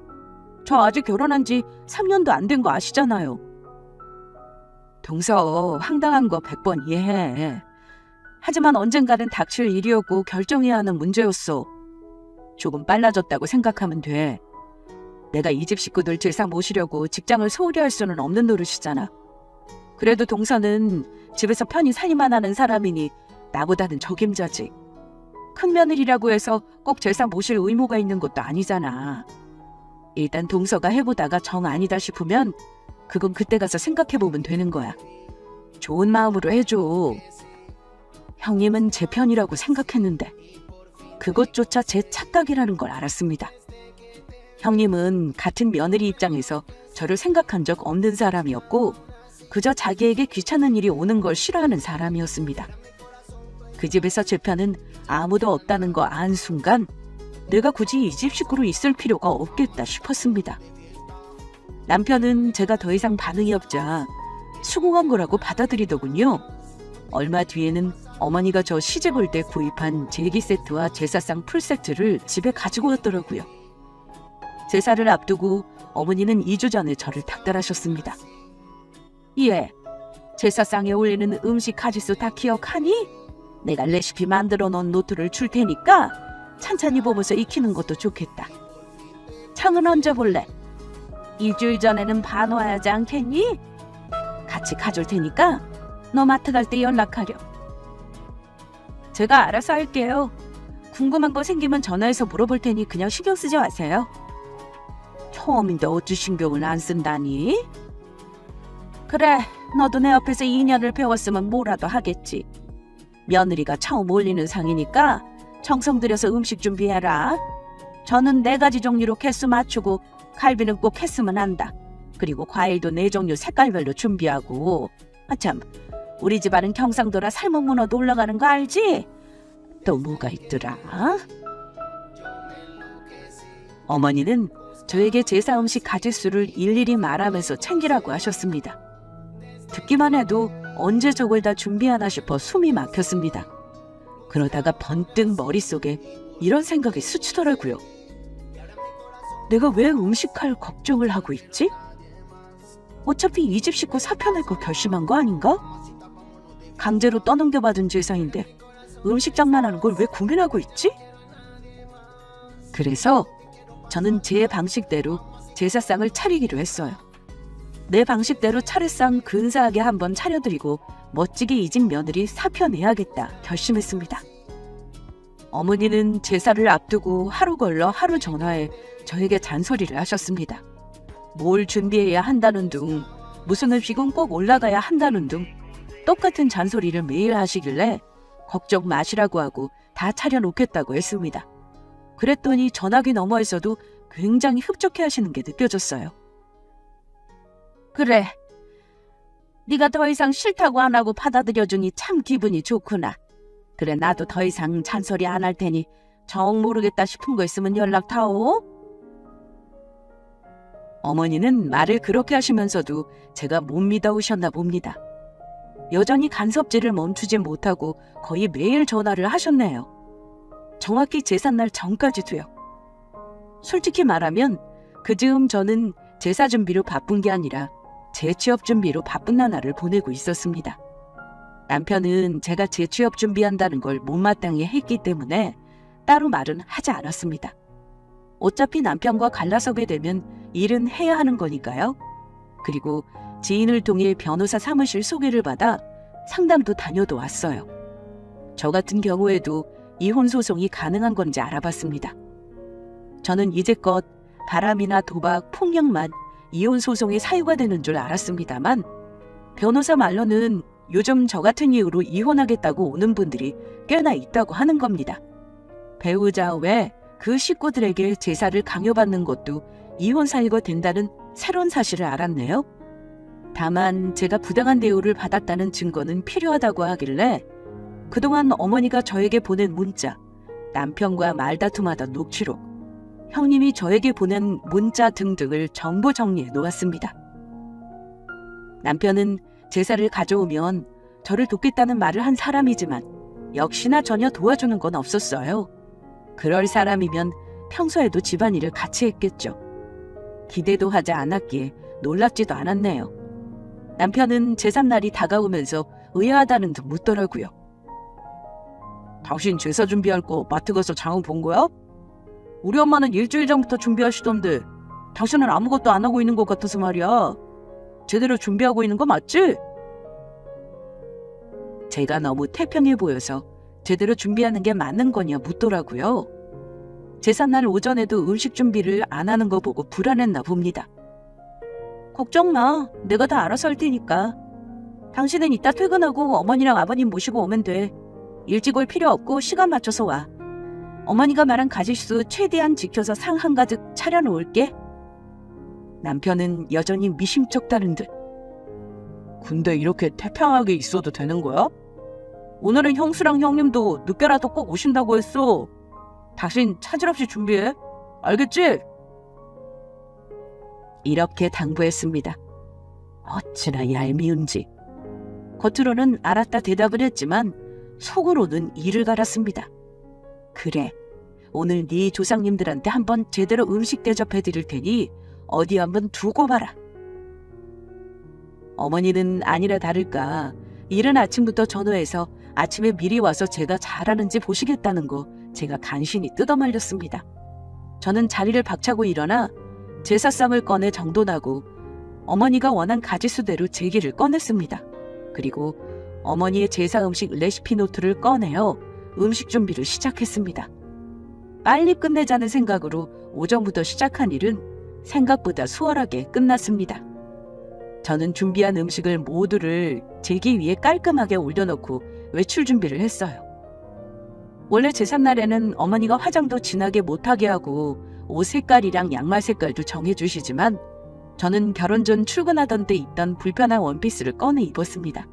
저 아직 결혼한 지 3년도 안 된 거 아시잖아요. 동서, 황당한 거 100번 이해해. 하지만 언젠가는 닥칠 일이었고 결정해야 하는 문제였어. 조금 빨라졌다고 생각하면 돼. 내가 이 집 식구들 제사 모시려고 직장을 소홀히 할 수는 없는 노릇이잖아. 그래도 동서는 집에서 편히 살기만 하는 사람이니 나보다는 적임자지. 큰 며느리라고 해서 꼭 제사 모실 의무가 있는 것도 아니잖아. 일단 동서가 해보다가 정 아니다 싶으면 그건 그때 가서 생각해보면 되는 거야. 좋은 마음으로 해줘. 형님은 제 편이라고 생각했는데 그것조차 제 착각이라는 걸 알았습니다. 형님은 같은 며느리 입장에서 저를 생각한 적 없는 사람이었고 그저 자기에게 귀찮은 일이 오는 걸 싫어하는 사람이었습니다. 그 집에서 제 편은 아무도 없다는 거 안 순간 내가 굳이 이 집 식구로 있을 필요가 없겠다 싶었습니다. 남편은 제가 더 이상 반응이 없자 수긍한 거라고 받아들이더군요. 얼마 뒤에는 어머니가 저 시집 올 때 구입한 제기 세트와 제사상 풀 세트를 집에 가지고 왔더라고요. 제사를 앞두고 어머니는 2주 전에 저를 닥달하셨습니다. 예, 제사상에 올리는 음식 가짓수 다 기억하니? 내가 레시피 만들어 놓은 노트를 줄 테니까 찬찬히 보면서 익히는 것도 좋겠다. 창은 언제 볼래? 일주일 전에는 반 와야지 않겠니? 같이 가줄 테니까 너 마트 갈 때 연락하렴. 제가 알아서 할게요. 궁금한 거 생기면 전화해서 물어볼 테니 그냥 신경 쓰지 마세요. 처음인데 어찌 신경을 안 쓴다니? 그래, 너도 내 옆에서 2년을 배웠으면 뭐라도 하겠지. 며느리가 처음 올리는 상이니까 정성 들여서 음식 준비해라. 저는 4가지 종류로 개수 맞추고 갈비는 꼭 했으면 한다. 그리고 과일도 4종류 색깔별로 준비하고. 아참, 우리 집안은 경상도라 삶은 문어 놀러 가는 거 알지? 또 뭐가 있더라? 어머니는 저에게 제사 음식 가짓수를 일일이 말하면서 챙기라고 하셨습니다. 듣기만 해도 언제 저걸 다 준비하나 싶어 숨이 막혔습니다. 그러다가 번뜩 머릿속에 이런 생각이 스치더라고요. 내가 왜 음식할 걱정을 하고 있지? 어차피 이 집 식구 사표낼 거 결심한 거 아닌가? 강제로 떠넘겨받은 제사인데 음식 장만하는 걸 왜 고민하고 있지? 그래서 저는 제 방식대로 제사상을 차리기로 했어요. 내 방식대로 차례상 근사하게 한번 차려드리고 멋지게 이 집 며느리 사표 내야겠다 결심했습니다. 어머니는 제사를 앞두고 하루 걸러 하루 전화해 저에게 잔소리를 하셨습니다. 뭘 준비해야 한다는 둥, 무슨 음식은 꼭 올라가야 한다는 둥 똑같은 잔소리를 매일 하시길래 걱정 마시라고 하고 다 차려놓겠다고 했습니다. 그랬더니 전화기 너머에서도 굉장히 흡족해 하시는 게 느껴졌어요. 그래, 네가 더 이상 싫다고 안 하고 받아들여주니 참 기분이 좋구나. 그래, 나도 더 이상 잔소리 안 할 테니 정 모르겠다 싶은 거 있으면 연락 타오. 어머니는 말을 그렇게 하시면서도 제가 못 믿어오셨나 봅니다. 여전히 간섭질을 멈추지 못하고 거의 매일 전화를 하셨네요. 정확히 제삿날 전까지도요. 솔직히 말하면 그 즈음 저는 제사 준비로 바쁜 게 아니라 재취업 준비로 바쁜 나날을 보내고 있었습니다. 남편은 제가 재취업 준비한다는 걸 못마땅히 했기 때문에 따로 말은 하지 않았습니다. 어차피 남편과 갈라서게 되면 일은 해야 하는 거니까요. 그리고 지인을 통해 변호사 사무실 소개를 받아 상담도 다녀도 왔어요. 저 같은 경우에도 이혼 소송이 가능한 건지 알아봤습니다. 저는 이제껏 바람이나 도박, 폭력만 이혼 소송의 사유가 되는 줄 알았습니다만 변호사 말로는 요즘 저 같은 이유로 이혼하겠다고 오는 분들이 꽤나 있다고 하는 겁니다. 배우자 외 그 식구들에게 제사를 강요받는 것도 이혼 사유가 된다는 새로운 사실을 알았네요. 다만 제가 부당한 대우를 받았다는 증거는 필요하다고 하길래 그동안 어머니가 저에게 보낸 문자, 남편과 말다툼하던 녹취록, 형님이 저에게 보낸 문자 등등을 전부 정리해 놓았습니다. 남편은 제사를 가져오면 저를 돕겠다는 말을 한 사람이지만 역시나 전혀 도와주는 건 없었어요. 그럴 사람이면 평소에도 집안일을 같이 했겠죠. 기대도 하지 않았기에 놀랍지도 않았네요. 남편은 제삿날이 다가오면서 의아하다는 듯 묻더라고요. 당신 제사 준비할 거 마트 가서 장은 본 거야? 우리 엄마는 일주일 전부터 준비하시던데 당신은 아무것도 안 하고 있는 것 같아서 말이야. 제대로 준비하고 있는 거 맞지? 제가 너무 태평해 보여서 제대로 준비하는 게 맞는 거냐 묻더라고요. 제삿날 오전에도 음식 준비를 안 하는 거 보고 불안했나 봅니다. 걱정 마. 내가 다 알아서 할 테니까. 당신은 이따 퇴근하고 어머니랑 아버님 모시고 오면 돼. 일찍 올 필요 없고 시간 맞춰서 와. 어머니가 말한 가짓수 최대한 지켜서 상 한가득 차려놓을게. 남편은 여전히 미심쩍다는 듯. 근데 이렇게 태평하게 있어도 되는 거야? 오늘은 형수랑 형님도 늦게라도 꼭 오신다고 했어. 당신 차질 없이 준비해. 알겠지? 이렇게 당부했습니다. 어찌나 얄미운지. 겉으로는 알았다 대답을 했지만 속으로는 이를 갈았습니다. 그래, 오늘 네 조상님들한테 한번 제대로 음식 대접해드릴 테니 어디 한번 두고 봐라. 어머니는 아니라 다를까 이른 아침부터 전화해서 아침에 미리 와서 제가 잘하는지 보시겠다는 거 제가 간신히 뜯어말렸습니다. 저는 자리를 박차고 일어나 제사상을 꺼내 정돈하고 어머니가 원한 가지수대로 제기를 꺼냈습니다. 그리고 어머니의 제사 음식 레시피 노트를 꺼내어 음식 준비를 시작했습니다. 빨리 끝내자는 생각으로 오전부터 시작한 일은 생각보다 수월하게 끝났습니다. 저는 준비한 음식을 모두를 제기 위에 깔끔하게 올려놓고 외출 준비를 했어요. 원래 제삿날에는 어머니가 화장도 진하게 못하게 하고 옷 색깔이랑 양말 색깔도 정해주시지만 저는 결혼 전 출근하던 때 입던 불편한 원피스를 꺼내 입었습니다.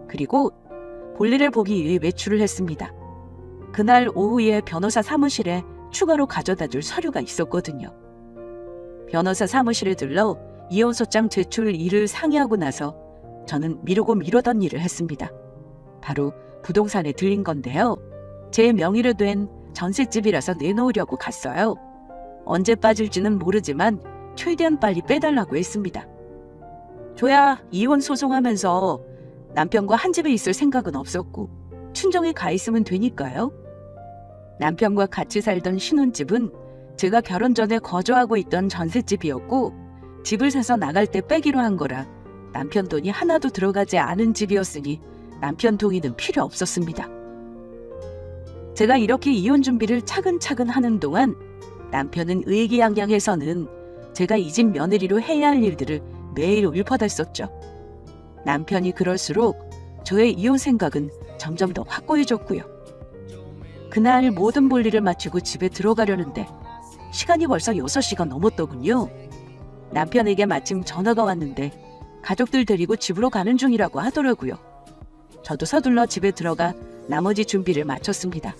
그리고 볼일을 보기 위해 외출을 했습니다. 그날 오후에 변호사 사무실에 추가로 가져다 줄 서류가 있었거든요. 변호사 사무실에 들러 이혼소장 제출 일을 상의하고 나서 저는 미루고 미루던 일을 했습니다. 바로 부동산에 들린 건데요. 제 명의로 된 전셋집이라서 내놓으려고 갔어요. 언제 빠질지는 모르지만 최대한 빨리 빼달라고 했습니다. 저야 이혼 소송하면서 남편과 한 집에 있을 생각은 없었고 친정에 가 있으면 되니까요. 남편과 같이 살던 신혼집은 제가 결혼 전에 거주하고 있던 전셋집이었고 집을 사서 나갈 때 빼기로 한 거라 남편 돈이 하나도 들어가지 않은 집이었으니 남편 동의는 필요 없었습니다. 제가 이렇게 이혼 준비를 차근차근 하는 동안 남편은 의기양양해서는 제가 이 집 며느리로 해야 할 일들을 매일 읊어댔었죠. 남편이 그럴수록 저의 이혼 생각은 점점 더 확고해졌고요. 그날 모든 볼일을 마치고 집에 들어가려는데 시간이 벌써 6시가 넘었더군요. 남편에게 마침 전화가 왔는데 가족들 데리고 집으로 가는 중이라고 하더라고요. 저도 서둘러 집에 들어가 나머지 준비를 마쳤습니다.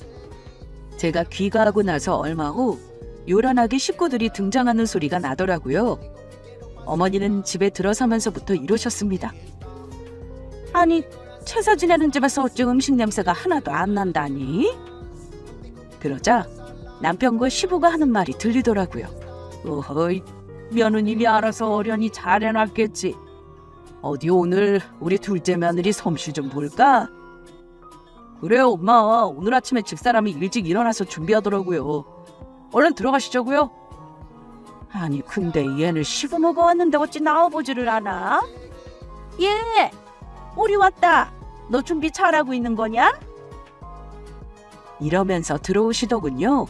제가 귀가하고 나서 얼마 후 요란하게 식구들이 등장하는 소리가 나더라고요. 어머니는 집에 들어서면서부터 이러셨습니다. 아니, 채사 지내는 집에서 어찌 음식 냄새가 하나도 안 난다니? 그러자 남편과 시부가 하는 말이 들리더라고요. 어허이, 며느님이 알아서 어련히 잘 해놨겠지. 어디 오늘 우리 둘째 며느리 솜씨 좀 볼까? 그래요, 엄마. 오늘 아침에 집사람이 일찍 일어나서 준비하더라고요. 얼른 들어가시자고요. 아니, 근데 얘는 시부 먹어왔는데 어찌 나와보지를 않아? 예, 우리 왔다. 너 준비 잘하고 있는 거냐? 이러면서 들어오시더군요.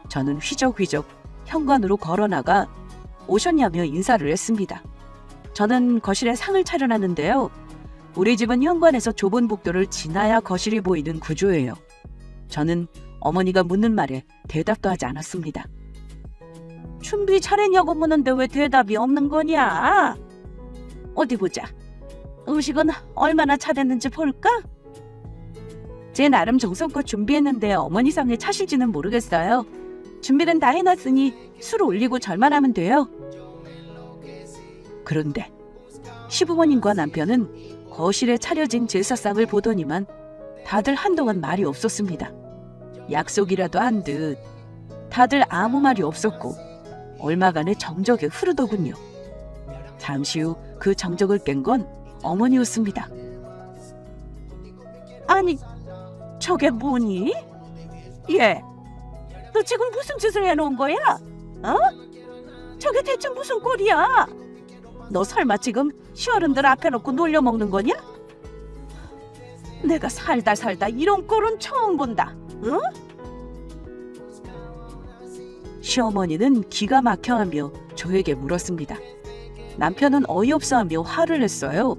저는 휘적휘적 현관으로 걸어나가 오셨냐며 인사를 했습니다. 저는 거실에 상을 차려놨는데요. 우리 집은 현관에서 좁은 복도를 지나야 거실이 보이는 구조예요. 저는 어머니가 묻는 말에 대답도 하지 않았습니다. 준비 잘했냐고 묻는데 왜 대답이 없는 거냐? 어디 보자. 음식은 얼마나 잘했는지 볼까? 제 나름 정성껏 준비했는데 어머니 상에 차실지는 모르겠어요. 준비는 다 해놨으니 술 올리고 절만 하면 돼요. 그런데 시부모님과 남편은 거실에 차려진 제사상을 보더니만 다들 한동안 말이 없었습니다. 약속이라도 한 듯 다들 아무 말이 없었고 얼마간의 정적에 흐르더군요. 잠시 후 그 정적을 깬 건 어머니였습니다. 아니, 저게 뭐니? 얘, 너 지금 무슨 짓을 해놓은 거야? 어? 저게 대체 무슨 꼴이야? 너 설마 지금 시어른들 앞에 놓고 놀려먹는 거냐? 내가 살다 이런 꼴은 처음 본다. 응? 시어머니는 기가 막혀하며 저에게 물었습니다. 남편은 어이없어하며 화를 냈어요.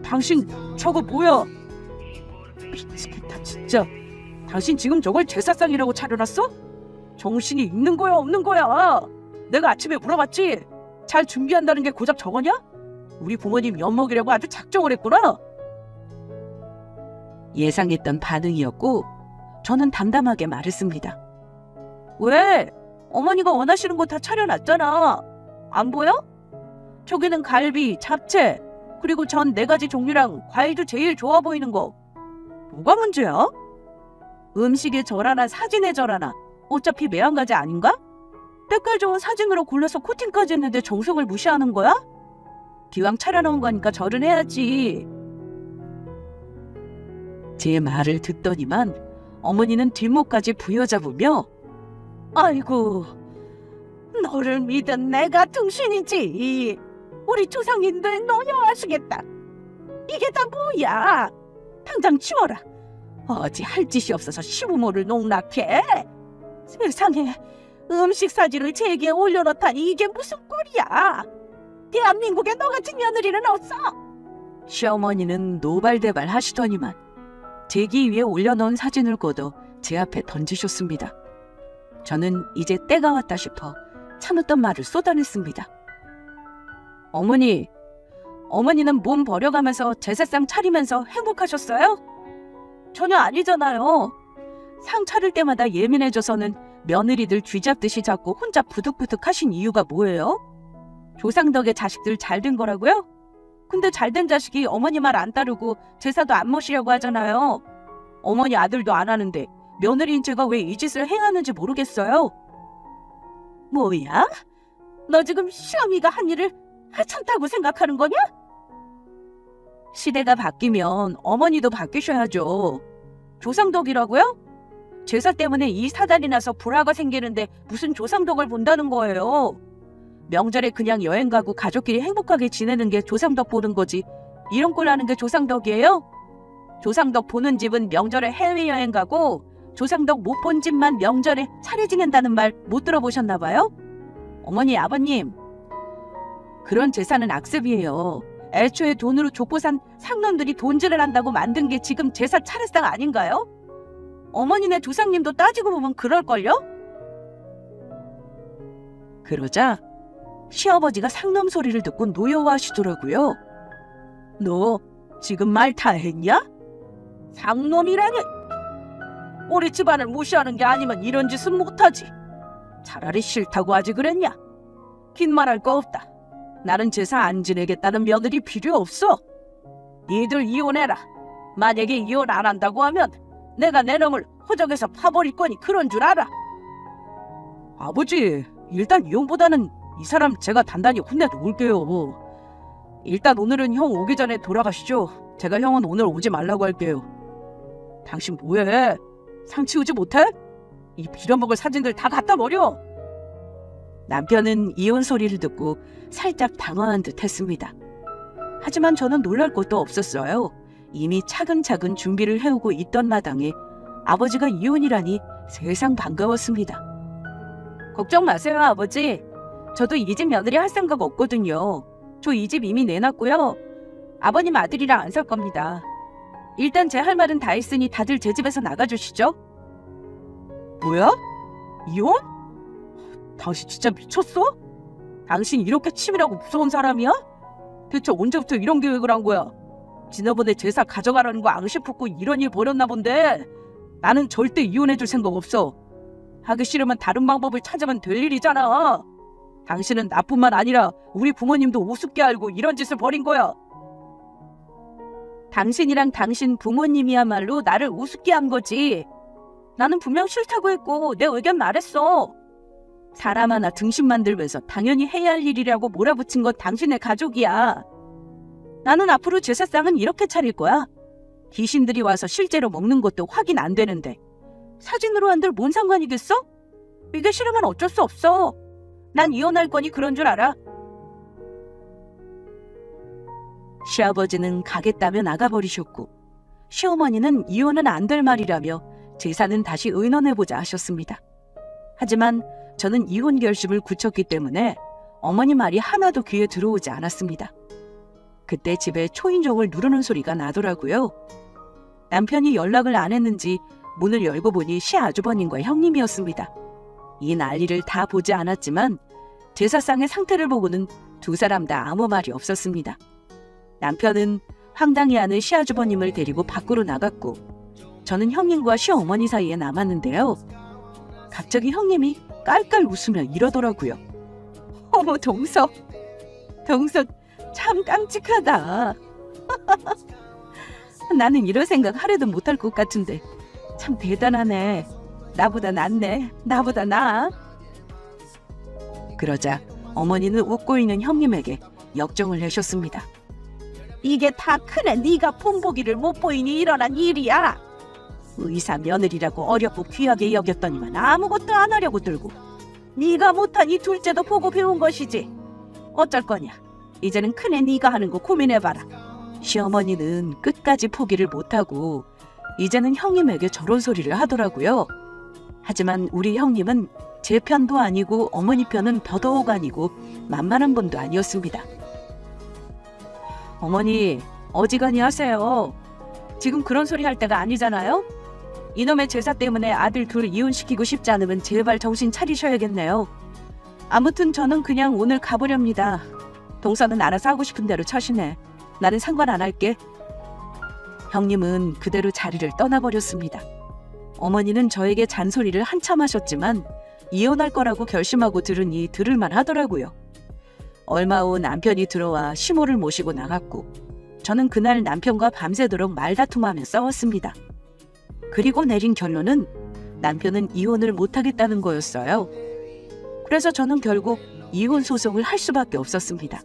당신 저거 뭐야? 미치겠다 진짜. 당신 지금 저걸 제사상이라고 차려놨어? 정신이 있는 거야 없는 거야? 내가 아침에 물어봤지? 잘 준비한다는 게 고작 저거냐? 우리 부모님 엿먹이려고 아주 작정을 했구나. 예상했던 반응이었고 저는 담담하게 말했습니다. 왜? 어머니가 원하시는 거 다 차려놨잖아. 안 보여? 저기는 갈비, 잡채, 그리고 전 4가지 종류랑 과일도 제일 좋아 보이는 거. 뭐가 문제야? 음식의 절 하나, 사진의 절 하나. 어차피 매한가지 아닌가? 때깔 좋은 사진으로 골라서 코팅까지 했는데 정성을 무시하는 거야? 기왕 차려놓은 거니까 절은 해야지. 제 말을 듣더니만 어머니는 뒷목까지 부여잡으며 아이고, 너를 믿은 내가 등신이지. 우리 조상님들 노여하시겠다. 이게 다 뭐야? 당장 치워라. 어찌 할 짓이 없어서 시부모를 농락해? 세상에, 음식 사진을 제기에 올려놓다니 이게 무슨 꼴이야? 대한민국에 너 같은 며느리는 없어. 시어머니는 노발대발 하시더니만 제기 위에 올려놓은 사진을 걷어 제 앞에 던지셨습니다. 저는 이제 때가 왔다 싶어 참았던 말을 쏟아냈습니다. 어머니는 몸 버려가면서 제사상 차리면서 행복하셨어요? 전혀 아니잖아요. 상 차릴 때마다 예민해져서는 며느리들 쥐잡듯이 잡고 혼자 부득부득 하신 이유가 뭐예요? 조상 덕에 자식들 잘된 거라고요? 근데 잘된 자식이 어머니 말 안 따르고 제사도 안 모시려고 하잖아요. 어머니 아들도 안 하는데 며느리인 제가 왜 이 짓을 해야 하는지 모르겠어요. 뭐야? 너 지금 시어미가 한 일을 하찮다고 생각하는 거냐? 시대가 바뀌면 어머니도 바뀌셔야죠. 조상덕이라고요? 제사 때문에 이 사달이 나서 불화가 생기는데 무슨 조상덕을 본다는 거예요. 명절에 그냥 여행 가고 가족끼리 행복하게 지내는 게 조상덕 보는 거지 이런 꼴 하는 게 조상덕이에요? 조상덕 보는 집은 명절에 해외여행 가고 조상덕 못 본 집만 명절에 차례 지낸다는 말 못 들어보셨나 봐요? 어머니, 아버님, 그런 제사는 악습이에요. 애초에 돈으로 족보 산 상놈들이 돈질을 한다고 만든 게 지금 제사 차례상 아닌가요? 어머니네 조상님도 따지고 보면 그럴걸요? 그러자 시아버지가 상놈 소리를 듣고 노여워하시더라고요. 너 지금 말 다 했냐? 상놈이라니! 우리 집안을 무시하는 게 아니면 이런 짓은 못하지. 차라리 싫다고 하지 그랬냐? 긴 말할 거 없다. 나는 제사 안 지내겠다는 며느리 필요 없어. 니들 이혼해라. 만약에 이혼 안 한다고 하면 내가 내 놈을 호적에서 파버릴 거니 그런 줄 알아. 아버지, 일단 이혼보다는 이 사람 제가 단단히 혼내놓을게요. 일단 오늘은 형 오기 전에 돌아가시죠. 제가 형은 오늘 오지 말라고 할게요. 당신 뭐해? 상 치우지 못해? 이 빌어먹을 사진들 다 갖다 버려. 남편은 이혼 소리를 듣고 살짝 당황한 듯 했습니다. 하지만 저는 놀랄 것도 없었어요. 이미 차근차근 준비를 해오고 있던 마당에 아버지가 이혼이라니 세상 반가웠습니다. 걱정 마세요, 아버지. 저도 이 집 며느리 할 생각 없거든요. 저 이 집 이미 내놨고요. 아버님 아들이랑 안 살 겁니다. 일단 제 할 말은 다 했으니 다들 제 집에서 나가주시죠. 뭐야? 이혼? 당신 진짜 미쳤어? 당신 이렇게 치밀하고 무서운 사람이야? 대체 언제부터 이런 계획을 한 거야? 지난번에 제사 가져가라는 거 앙시 품고 이런 일 벌였나 본데 나는 절대 이혼해줄 생각 없어. 하기 싫으면 다른 방법을 찾으면 될 일이잖아. 당신은 나뿐만 아니라 우리 부모님도 우습게 알고 이런 짓을 벌인 거야. 당신이랑 당신 부모님이야말로 나를 우습게 한 거지. 나는 분명 싫다고 했고 내 의견 말했어. 사람 하나 등신 만들면서 당연히 해야 할 일이라고 몰아붙인 건 당신의 가족이야. 나는 앞으로 제사상은 이렇게 차릴 거야. 귀신들이 와서 실제로 먹는 것도 확인 안 되는데 사진으로 한들 뭔 상관이겠어? 이게 싫으면 어쩔 수 없어. 난 이혼할 거니 그런 줄 알아. 시아버지는 가겠다며 나가버리셨고 시어머니는 이혼은 안 될 말이라며 제사는 다시 의논해보자 하셨습니다. 하지만 저는 이혼 결심을 굳혔기 때문에 어머니 말이 하나도 귀에 들어오지 않았습니다. 그때 집에 초인종을 누르는 소리가 나더라고요. 남편이 연락을 안 했는지 문을 열고 보니 시아주버님과 형님이었습니다. 이 난리를 다 보지 않았지만 제사상의 상태를 보고는 두 사람 다 아무 말이 없었습니다. 남편은 황당해하는 시아주버님을 데리고 밖으로 나갔고 저는 형님과 시어머니 사이에 남았는데요. 갑자기 형님이 깔깔 웃으며 이러더라고요. 어머, 동서 참 깜찍하다. 나는 이런 생각 하려도 못할 것 같은데 참 대단하네. 나보다 낫네. 나보다 나아. 그러자 어머니는 웃고 있는 형님에게 역정을 내셨습니다. 이게 다 큰애 네가 본보기를 못 보이니 일어난 일이야. 의사 며느리라고 어렵고 귀하게 여겼더니만 아무것도 안 하려고 들고 네가 못하니 둘째도 보고 배운 것이지. 어쩔 거냐. 이제는 큰애 네가 하는 거 고민해봐라. 시어머니는 끝까지 포기를 못하고 이제는 형님에게 저런 소리를 하더라고요. 하지만 우리 형님은 제 편도 아니고 어머니 편은 더더욱 아니고 만만한 분도 아니었습니다. 어머니, 어지간히 하세요. 지금 그런 소리 할 때가 아니잖아요. 이놈의 제사 때문에 아들 둘 이혼시키고 싶지 않으면 제발 정신 차리셔야겠네요. 아무튼 저는 그냥 오늘 가보렵니다. 동서는 알아서 하고 싶은 대로 처신해. 나는 상관 안 할게. 형님은 그대로 자리를 떠나버렸습니다. 어머니는 저에게 잔소리를 한참 하셨지만 이혼할 거라고 결심하고 들으니 들을만 하더라고요. 얼마 후 남편이 들어와 시모를 모시고 나갔고 저는 그날 남편과 밤새도록 말다툼하며 싸웠습니다. 그리고 내린 결론은 남편은 이혼을 못하겠다는 거였어요. 그래서 저는 결국 이혼 소송을 할 수밖에 없었습니다.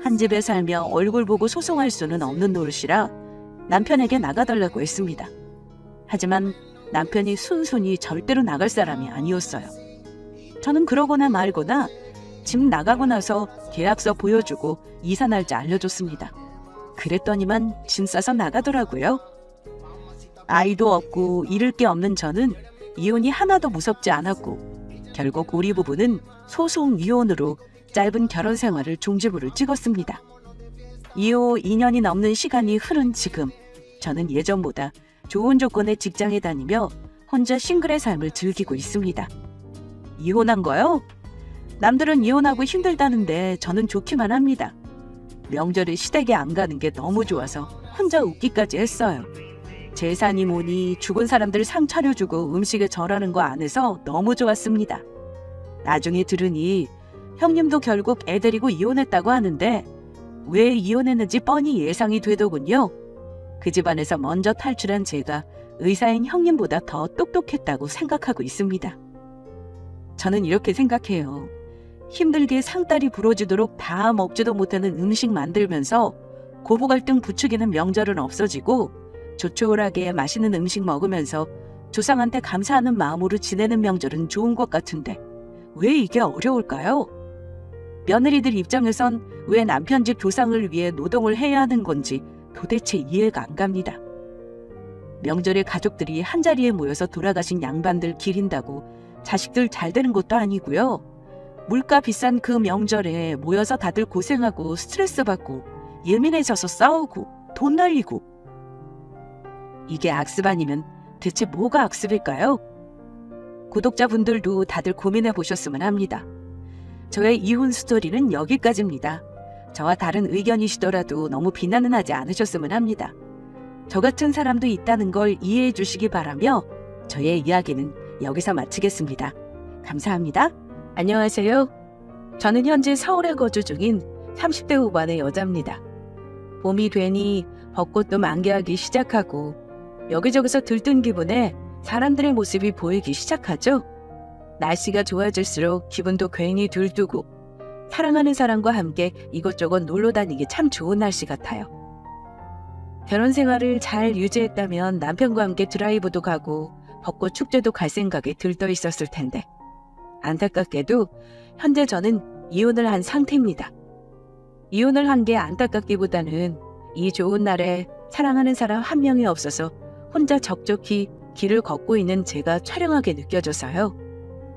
한 집에 살며 얼굴 보고 소송할 수는 없는 노릇이라 남편에게 나가달라고 했습니다. 하지만 남편이 순순히 절대로 나갈 사람이 아니었어요. 저는 그러거나 말거나 집 나가고 나서 계약서 보여주고 이사 날짜 알려줬습니다. 그랬더니만 짐 싸서 나가더라고요. 아이도 없고 잃을 게 없는 저는 이혼이 하나도 무섭지 않았고 결국 우리 부부는 소송 이혼으로 짧은 결혼 생활을 종지부를 찍었습니다. 이후 2년이 넘는 시간이 흐른 지금 저는 예전보다 좋은 조건의 직장에 다니며 혼자 싱글의 삶을 즐기고 있습니다. 이혼한 거요? 남들은 이혼하고 힘들다는데 저는 좋기만 합니다. 명절에 시댁에 안 가는 게 너무 좋아서 혼자 웃기까지 했어요. 제사니 뭐니 죽은 사람들 상 차려주고 음식에 절하는 거 안 해서 너무 좋았습니다. 나중에 들으니 형님도 결국 애 데리고 이혼했다고 하는데 왜 이혼했는지 뻔히 예상이 되더군요. 그 집안에서 먼저 탈출한 제가 의사인 형님보다 더 똑똑했다고 생각하고 있습니다. 저는 이렇게 생각해요. 힘들게 상다리 부러지도록 다 먹지도 못하는 음식 만들면서 고부갈등 부추기는 명절은 없어지고 조촐하게 맛있는 음식 먹으면서 조상한테 감사하는 마음으로 지내는 명절은 좋은 것 같은데 왜 이게 어려울까요? 며느리들 입장에선 왜 남편 집 조상을 위해 노동을 해야 하는 건지 도대체 이해가 안 갑니다. 명절에 가족들이 한자리에 모여서 돌아가신 양반들 기린다고 자식들 잘 되는 것도 아니고요. 물가 비싼 그 명절에 모여서 다들 고생하고 스트레스 받고 예민해져서 싸우고 돈 날리고 이게 악습 아니면 대체 뭐가 악습일까요? 구독자분들도 다들 고민해 보셨으면 합니다. 저의 이혼 스토리는 여기까지입니다. 저와 다른 의견이시더라도 너무 비난은 하지 않으셨으면 합니다. 저 같은 사람도 있다는 걸 이해해 주시기 바라며 저의 이야기는 여기서 마치겠습니다. 감사합니다. 안녕하세요. 저는 현재 서울에 거주 중인 30대 후반의 여자입니다. 봄이 되니 벚꽃도 만개하기 시작하고 여기저기서 들뜬 기분에 사람들의 모습이 보이기 시작하죠. 날씨가 좋아질수록 기분도 괜히 들뜨고 사랑하는 사람과 함께 이것저것 놀러 다니기 참 좋은 날씨 같아요. 결혼 생활을 잘 유지했다면 남편과 함께 드라이브도 가고 벚꽃 축제도 갈 생각에 들떠 있었을 텐데 안타깝게도 현재 저는 이혼을 한 상태입니다. 이혼을 한 게 안타깝기보다는 이 좋은 날에 사랑하는 사람 한 명이 없어서 혼자 적적히 길을 걷고 있는 제가 촬영하게 느껴져서요.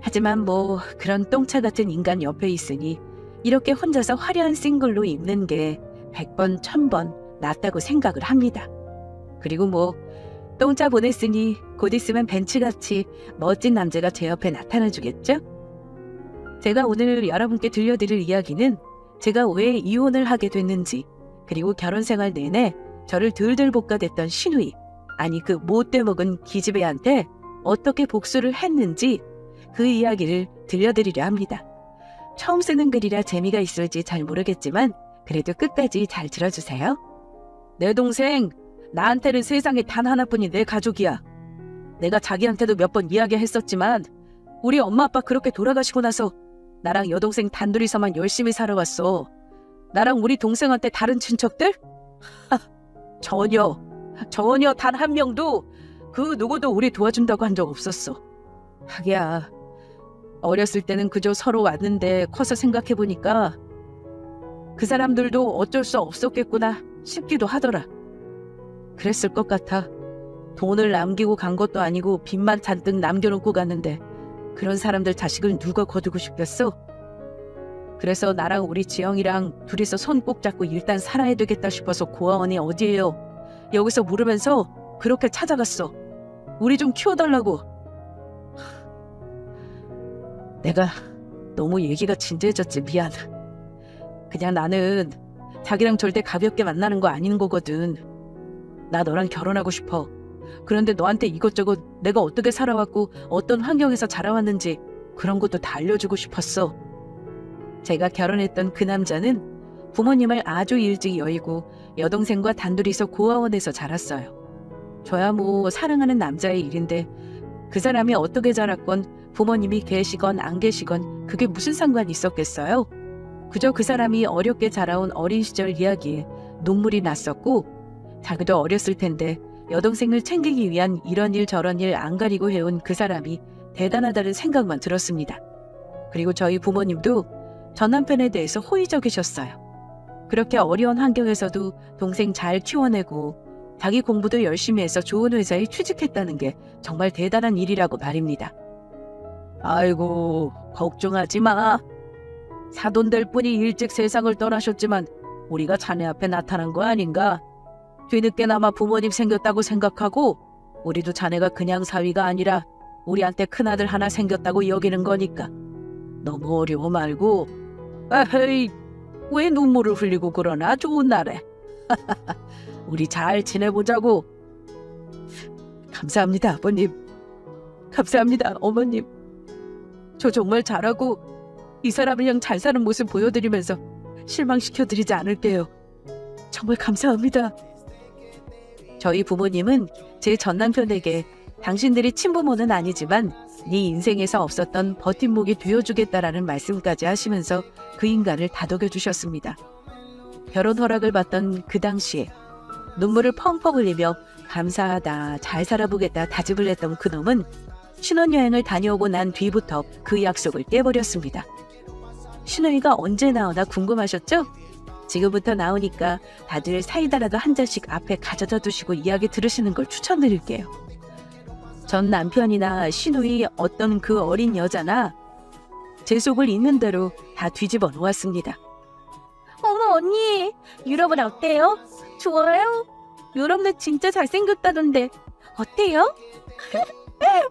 하지만 뭐 그런 똥차 같은 인간 옆에 있으니 이렇게 혼자서 화려한 싱글로 입는 게 100번, 1000번 낫다고 생각을 합니다. 그리고 뭐 똥차 보냈으니 곧 있으면 벤츠같이 멋진 남자가 제 옆에 나타나주겠죠? 제가 오늘 여러분께 들려드릴 이야기는 제가 왜 이혼을 하게 됐는지 그리고 결혼 생활 내내 저를 들들 볶아댔던 시누이 아니 그 못돼 먹은 기집애한테 어떻게 복수를 했는지 그 이야기를 들려드리려 합니다. 처음 쓰는 글이라 재미가 있을지 잘 모르겠지만 그래도 끝까지 잘 들어주세요. 내 동생, 나한테는 세상에 단 하나뿐인 내 가족이야. 내가 자기한테도 몇 번 이야기했었지만 우리 엄마 아빠 그렇게 돌아가시고 나서 나랑 여동생 단둘이서만 열심히 살아왔어. 나랑 우리 동생한테 다른 친척들? 전혀 단 한 명도 그 누구도 우리 도와준다고 한 적 없었어. 하기야 어렸을 때는 그저 서로 왔는데 커서 생각해보니까 그 사람들도 어쩔 수 없었겠구나 싶기도 하더라. 그랬을 것 같아. 돈을 남기고 간 것도 아니고 빚만 잔뜩 남겨놓고 갔는데 그런 사람들 자식을 누가 거두고 싶겠어? 그래서 나랑 우리 지영이랑 둘이서 손 꼭 잡고 일단 살아야 되겠다 싶어서 고아원이 어디예요? 여기서 물으면서 그렇게 찾아갔어. 우리 좀 키워달라고. 내가 너무 얘기가 진지해졌지. 미안. 그냥 나는 자기랑 절대 가볍게 만나는 거 아닌 거거든. 나 너랑 결혼하고 싶어. 그런데 너한테 이것저것 내가 어떻게 살아왔고 어떤 환경에서 자라왔는지 그런 것도 다 알려주고 싶었어. 제가 결혼했던 그 남자는 부모님을 아주 일찍 여의고 여동생과 단둘이서 고아원에서 자랐어요. 저야 뭐 사랑하는 남자의 일인데 그 사람이 어떻게 자랐건 부모님이 계시건 안 계시건 그게 무슨 상관이 있었겠어요? 그저 그 사람이 어렵게 자라온 어린 시절 이야기에 눈물이 났었고 자기도 어렸을 텐데 여동생을 챙기기 위한 이런 일 저런 일 안 가리고 해온 그 사람이 대단하다는 생각만 들었습니다. 그리고 저희 부모님도 전 남편에 대해서 호의적이셨어요. 그렇게 어려운 환경에서도 동생 잘 키워내고 자기 공부도 열심히 해서 좋은 회사에 취직했다는 게 정말 대단한 일이라고 말입니다. 아이고 걱정하지 마. 사돈될 분이 일찍 세상을 떠나셨지만 우리가 자네 앞에 나타난 거 아닌가? 뒤늦게나마 부모님 생겼다고 생각하고 우리도 자네가 그냥 사위가 아니라 우리한테 큰아들 하나 생겼다고 여기는 거니까 너무 어려워 말고 에헤이 왜 눈물을 흘리고 그러나 좋은 날에 우리 잘 지내보자고. 감사합니다 아버님. 감사합니다 어머님. 저 정말 잘하고 이 사람이랑 잘 사는 모습 보여드리면서 실망시켜드리지 않을게요. 정말 감사합니다. 저희 부모님은 제 전남편에게 당신들이 친부모는 아니지만 네 인생에서 없었던 버팀목이 되어주겠다라는 말씀까지 하시면서 그 인간을 다독여 주셨습니다. 결혼 허락을 받던 그 당시에 눈물을 펑펑 흘리며 감사하다, 잘 살아보겠다 다짐을 했던 그놈은 신혼여행을 다녀오고 난 뒤부터 그 약속을 깨버렸습니다. 신우이가 언제 나오나 궁금하셨죠? 지금부터 나오니까 다들 사이다라도 한 잔씩 앞에 가져다 두시고 이야기 들으시는 걸 추천드릴게요. 전 남편이나 신우이 어떤 그 어린 여자나 제 속을 있는 대로 다 뒤집어 놓았습니다. 어머 언니, 유럽은 어때요? 좋아요? 유럽은 진짜 잘생겼다던데 어때요?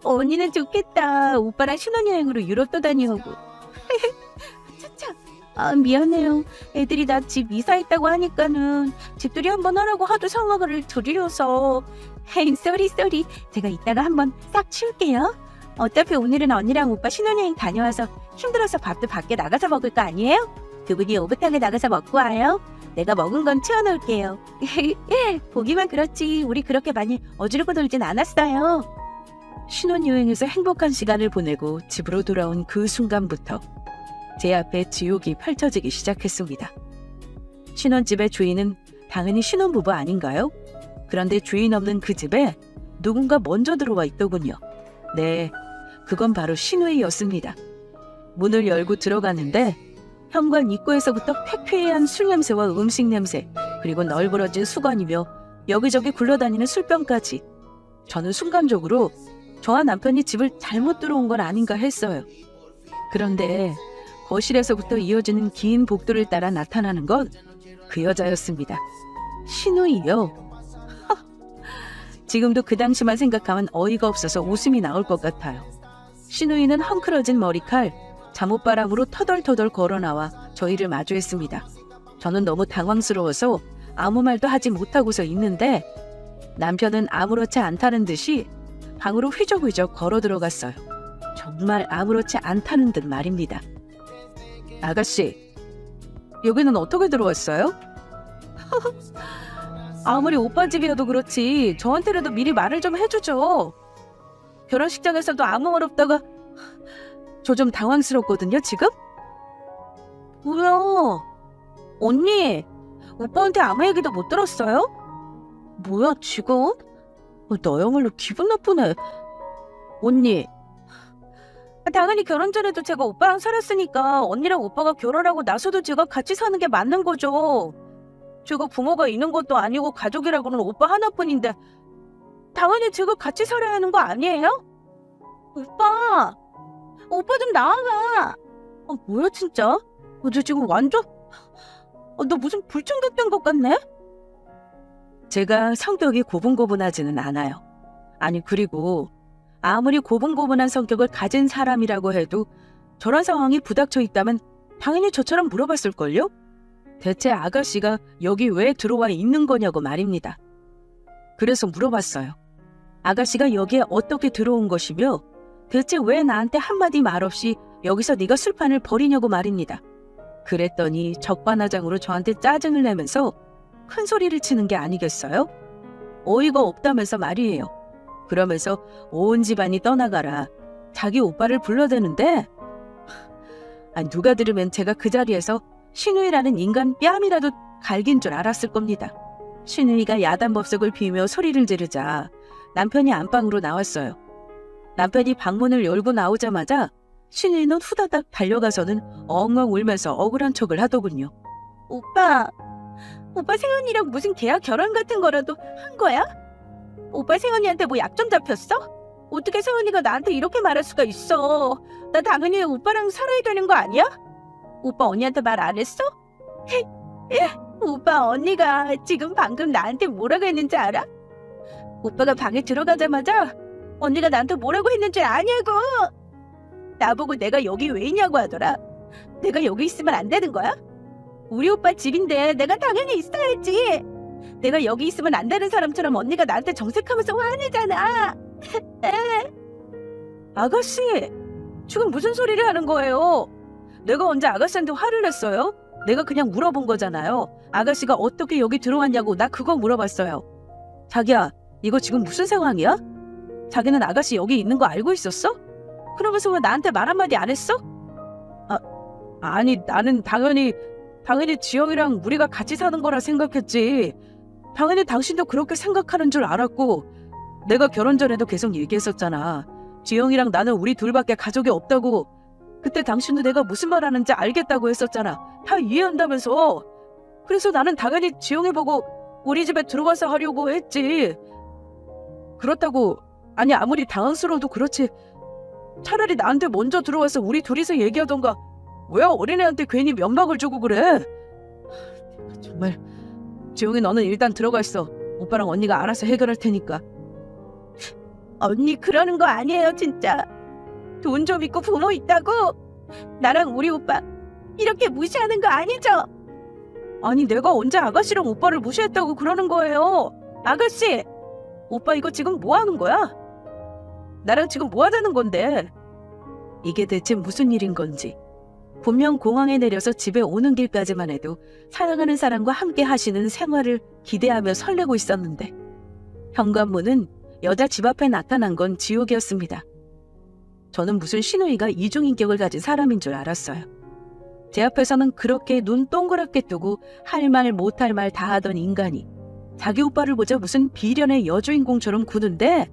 언니는 좋겠다. 오빠랑 신혼여행으로 유럽도 다녀오고. 차차. 미안해요. 애들이 나 집 이사했다고 하니까는 집들이 한번 하라고 하도 상황을 들이려서. 쏘리. 제가 이따가 한번 싹 치울게요. 어차피 오늘은 언니랑 오빠 신혼여행 다녀와서 힘들어서 밥도 밖에 나가서 먹을 거 아니에요? 두 분이 오붓하게 나가서 먹고 와요. 내가 먹은 건 치워놓을게요. 보기만 그렇지 우리 그렇게 많이 어지르고 놀진 않았어요. 신혼여행에서 행복한 시간을 보내고 집으로 돌아온 그 순간부터 제 앞에 지옥이 펼쳐지기 시작했습니다. 신혼집의 주인은 당연히 신혼부부 아닌가요? 그런데 주인 없는 그 집에 누군가 먼저 들어와 있더군요. 네, 그건 바로 신우이였습니다. 문을 열고 들어가는데 현관 입구에서부터 쾌쾌한 술 냄새와 음식 냄새, 그리고 널브러진 수건이며 여기저기 굴러다니는 술병까지. 저는 순간적으로 저와 남편이 집을 잘못 들어온 건 아닌가 했어요. 그런데 거실에서부터 이어지는 긴 복도를 따라 나타나는 건 그 여자였습니다. 신우이요. 지금도 그 당시만 생각하면 어이가 없어서 웃음이 나올 것 같아요. 신우이는 헝클어진 머리칼, 잠옷바람으로 터덜터덜 걸어나와 저희를 마주했습니다. 저는 너무 당황스러워서 아무 말도 하지 못하고서 있는데 남편은 아무렇지 않다는 듯이 방으로 휘적휘적 걸어 들어갔어요. 정말 아무렇지 않다는 듯 말입니다. 아가씨, 여기는 어떻게 들어왔어요? 아무리 오빠 집이어도 그렇지 저한테라도 미리 말을 좀 해주죠. 결혼식장에서도 아무 말 없다가 저 좀 당황스럽거든요, 지금? 뭐야? 언니, 오빠한테 아무 얘기도 못 들었어요? 뭐야, 지금? 너야말로 기분 나쁘네. 언니, 당연히 결혼 전에도 제가 오빠랑 살았으니까 언니랑 오빠가 결혼하고 나서도 제가 같이 사는 게 맞는 거죠. 제가 부모가 있는 것도 아니고 가족이라고는 오빠 하나뿐인데 당연히 제가 같이 살아야 하는 거 아니에요? 오빠 좀 나와봐. 뭐야 진짜? 너 지금 완전... 너 무슨 불청객된 것 같네? 제가 성격이 고분고분하지는 않아요. 아니 그리고 아무리 고분고분한 성격을 가진 사람이라고 해도 저런 상황이 부닥쳐 있다면 당연히 저처럼 물어봤을걸요? 대체 아가씨가 여기 왜 들어와 있는 거냐고 말입니다. 그래서 물어봤어요. 아가씨가 여기에 어떻게 들어온 것이며 대체 왜 나한테 한마디 말 없이 여기서 네가 술판을 벌이냐고 말입니다. 그랬더니 적반하장으로 저한테 짜증을 내면서 큰 소리를 치는 게 아니겠어요? 어이가 없다면서 말이에요. 그러면서 온 집안이 떠나가라. 자기 오빠를 불러대는데 누가 들으면 제가 그 자리에서 신우이라는 인간 뺨이라도 갈긴 줄 알았을 겁니다. 신우이가 야단법석을 피우며 소리를 지르자 남편이 안방으로 나왔어요. 남편이 방문을 열고 나오자마자 신우이는 후다닥 달려가서는 엉엉 울면서 억울한 척을 하더군요. 오빠 세연이랑 무슨 계약 결혼 같은 거라도 한 거야? 오빠 세연이한테 뭐 약점 잡혔어? 어떻게 세연이가 나한테 이렇게 말할 수가 있어? 나 당연히 오빠랑 살아야 되는 거 아니야? 오빠 언니한테 말 안 했어? 오빠 언니가 지금 방금 나한테 뭐라고 했는지 알아? 오빠가 방에 들어가자마자 언니가 나한테 뭐라고 했는지 아냐고! 나보고 내가 여기 왜 있냐고 하더라. 내가 여기 있으면 안 되는 거야? 우리 오빠 집인데 내가 당연히 있어야지. 내가 여기 있으면 안 되는 사람처럼 언니가 나한테 정색하면서 화내잖아. 아가씨, 지금 무슨 소리를 하는 거예요? 내가 언제 아가씨한테 화를 냈어요? 내가 그냥 물어본 거잖아요. 아가씨가 어떻게 여기 들어왔냐고 나 그거 물어봤어요. 자기야, 이거 지금 무슨 상황이야? 자기는 아가씨 여기 있는 거 알고 있었어? 그러면서 왜 나한테 말 한마디 안 했어? 아니 나는 당연히 지영이랑 우리가 같이 사는 거라 생각했지. 당연히 당신도 그렇게 생각하는 줄 알았고 내가 결혼 전에도 계속 얘기했었잖아. 지영이랑 나는 우리 둘밖에 가족이 없다고. 그때 당신도 내가 무슨 말 하는지 알겠다고 했었잖아. 다 이해한다면서. 그래서 나는 당연히 지영이 보고 우리 집에 들어와서 하려고 했지. 그렇다고 아무리 당황스러워도 그렇지. 차라리 나한테 먼저 들어와서 우리 둘이서 얘기하던가. 왜 어린애한테 괜히 면박을 주고 그래? 정말. 지영이 너는 일단 들어가 있어. 오빠랑 언니가 알아서 해결할 테니까. 언니 그러는 거 아니에요 진짜. 돈 좀 있고 부모 있다고 나랑 우리 오빠 이렇게 무시하는 거 아니죠? 아니 내가 언제 아가씨랑 오빠를 무시했다고 그러는 거예요. 아가씨, 오빠 이거 지금 뭐 하는 거야? 나랑 지금 뭐 하자는 건데? 이게 대체 무슨 일인 건지. 분명 공항에 내려서 집에 오는 길까지만 해도 사랑하는 사람과 함께 하시는 생활을 기대하며 설레고 있었는데 현관문은 여자 집 앞에 나타난 건 지옥이었습니다. 저는 무슨 신우이가 이중인격을 가진 사람인 줄 알았어요. 제 앞에서는 그렇게 눈 동그랗게 뜨고 할 말 못할 말 다 하던 인간이 자기 오빠를 보자 무슨 비련의 여주인공처럼 구는데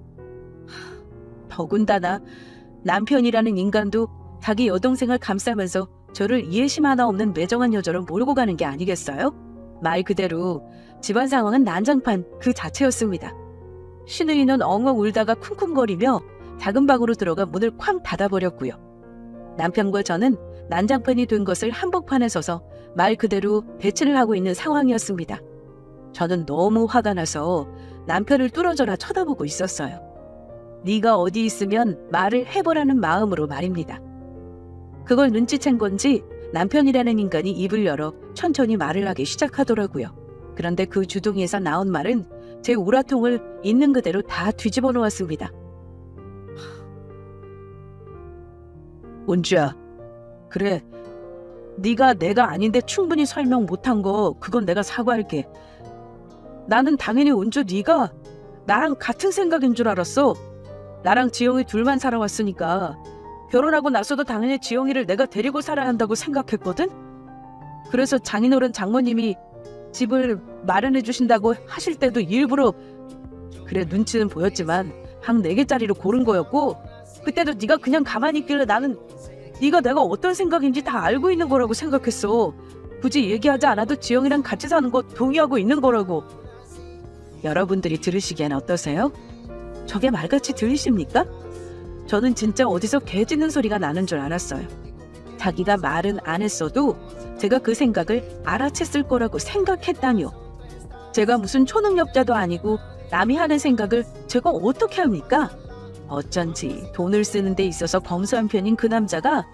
더군다나 남편이라는 인간도 자기 여동생을 감싸면서 저를 이해심 하나 없는 매정한 여자로 몰고 가는 게 아니겠어요? 말 그대로 집안 상황은 난장판 그 자체였습니다. 신우이는 엉엉 울다가 쿵쿵거리며 작은 방으로 들어가 문을 쾅 닫아버렸고요. 남편과 저는 난장판이 된 것을 한복판에 서서 말 그대로 대치를 하고 있는 상황이었습니다. 저는 너무 화가 나서 남편을 뚫어져라 쳐다보고 있었어요. 네가 어디 있으면 말을 해보라는 마음으로 말입니다. 그걸 눈치챈 건지 남편이라는 인간이 입을 열어 천천히 말을 하기 시작하더라고요. 그런데 그 주둥이에서 나온 말은 제 우라통을 있는 그대로 다 뒤집어 놓았습니다. 은주야, 그래, 네가 내가 아닌데 충분히 설명 못한 거 그건 내가 사과할게. 나는 당연히 은주 네가 나랑 같은 생각인 줄 알았어. 나랑 지영이 둘만 살아왔으니까 결혼하고 나서도 당연히 지영이를 내가 데리고 살아야 한다고 생각했거든. 그래서 장인어른 장모님이 집을 마련해 주신다고 하실 때도 일부러 그래 눈치는 보였지만 방 4개짜리로 고른 거였고 그때도 네가 그냥 가만히 있길래 나는 네가 내가 어떤 생각인지 다 알고 있는 거라고 생각했어. 굳이 얘기하지 않아도 지영이랑 같이 사는 거 동의하고 있는 거라고. 여러분들이 들으시기엔 어떠세요? 저게 말같이 들리십니까? 저는 진짜 어디서 개 짖는 소리가 나는 줄 알았어요. 자기가 말은 안 했어도 제가 그 생각을 알아챘을 거라고 생각했다뇨. 제가 무슨 초능력자도 아니고 남이 하는 생각을 제가 어떻게 합니까? 어쩐지 돈을 쓰는 데 있어서 검소한 편인 그 남자가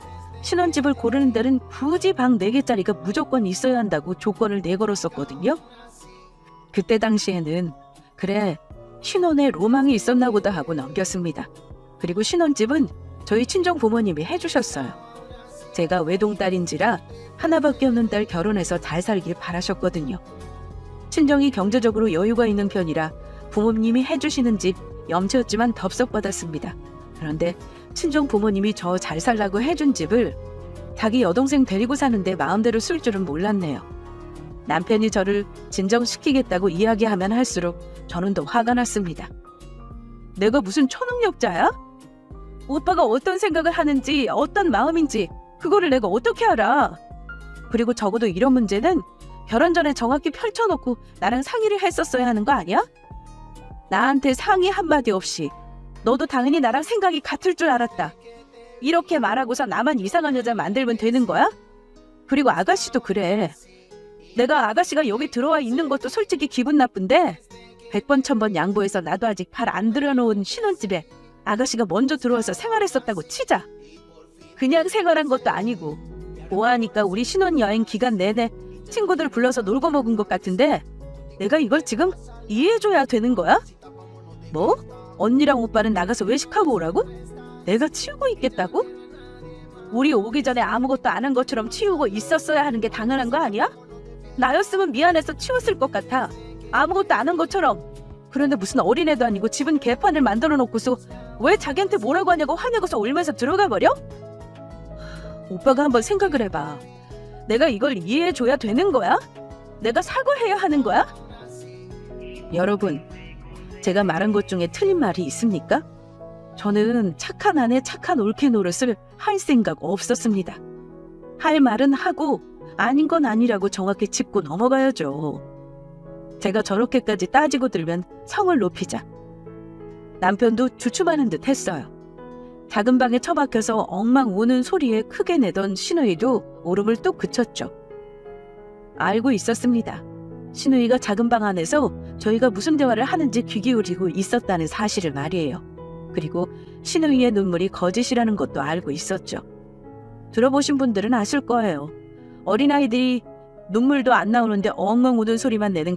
신혼집을 고르는 데는 굳이 방 4개짜리가 무조건 있어야 한다고 조건을 내걸었었거든요. 그때 당시에는 그래 신혼에 로망이 있었나 보다 하고 넘겼습니다. 그리고 신혼집은 저희 친정 부모님이 해주셨어요. 제가 외동딸인지라 하나밖에 없는 딸 결혼해서 잘 살길 바라셨거든요. 친정이 경제적으로 여유가 있는 편이라 부모님이 해주시는 집 염치였지만 덥석 받았습니다. 그런데 친정 부모님이 저 잘 살라고 해준 집을 자기 여동생 데리고 사는데 마음대로 쓸 줄은 몰랐네요. 남편이 저를 진정시키겠다고 이야기하면 할수록 저는 더 화가 났습니다. 내가 무슨 초능력자야? 오빠가 어떤 생각을 하는지 어떤 마음인지 그거를 내가 어떻게 알아? 그리고 적어도 이런 문제는 결혼 전에 정확히 펼쳐놓고 나랑 상의를 했었어야 하는 거 아니야? 나한테 상의 한마디 없이 너도 당연히 나랑 생각이 같을 줄 알았다. 이렇게 말하고서 나만 이상한 여자 만들면 되는 거야? 그리고 아가씨도 그래. 내가 아가씨가 여기 들어와 있는 것도 솔직히 기분 나쁜데 100번 1000번 양보해서 나도 아직 발 안 들여놓은 신혼집에 아가씨가 먼저 들어와서 생활했었다고 치자. 그냥 생활한 것도 아니고 뭐하니까 우리 신혼여행 기간 내내 친구들 불러서 놀고 먹은 것 같은데 내가 이걸 지금 이해해줘야 되는 거야? 뭐? 언니랑 오빠는 나가서 외식하고 오라고? 내가 치우고 있겠다고? 우리 오기 전에 아무것도 안 한 것처럼 치우고 있었어야 하는 게 당연한 거 아니야? 나였으면 미안해서 치웠을 것 같아. 아무것도 안 한 것처럼. 그런데 무슨 어린애도 아니고 집은 개판을 만들어 놓고서 왜 자기한테 뭐라고 하냐고 화내고서 울면서 들어가 버려? 오빠가 한번 생각을 해봐. 내가 이걸 이해해줘야 되는 거야? 내가 사과해야 하는 거야? 여러분, 제가 말한 것 중에 틀린 말이 있습니까? 저는 착한 아내 착한 올케 노릇을 할 생각 없었습니다. 할 말은 하고 아닌 건 아니라고 정확히 짚고 넘어가야죠. 제가 저렇게까지 따지고 들면 성을 높이자. 남편도 주춤하는 듯 했어요. 작은 방에 처박혀서 엉망 우는 소리에 크게 내던 신우이도 울음을 뚝 그쳤죠. 알고 있었습니다. 신우이가 작은 방 안에서 저희가 무슨 대화를 하는지 귀 기울이고 있었다는 사실을 말이에요. 그리고 신우이의 눈물이 거짓이라는 것도 알고 있었죠. 들어보신 분들은 아실 거예요. 어린아이들이 눈물도 안 나오는데 엉엉 우는 소리만 내는 그런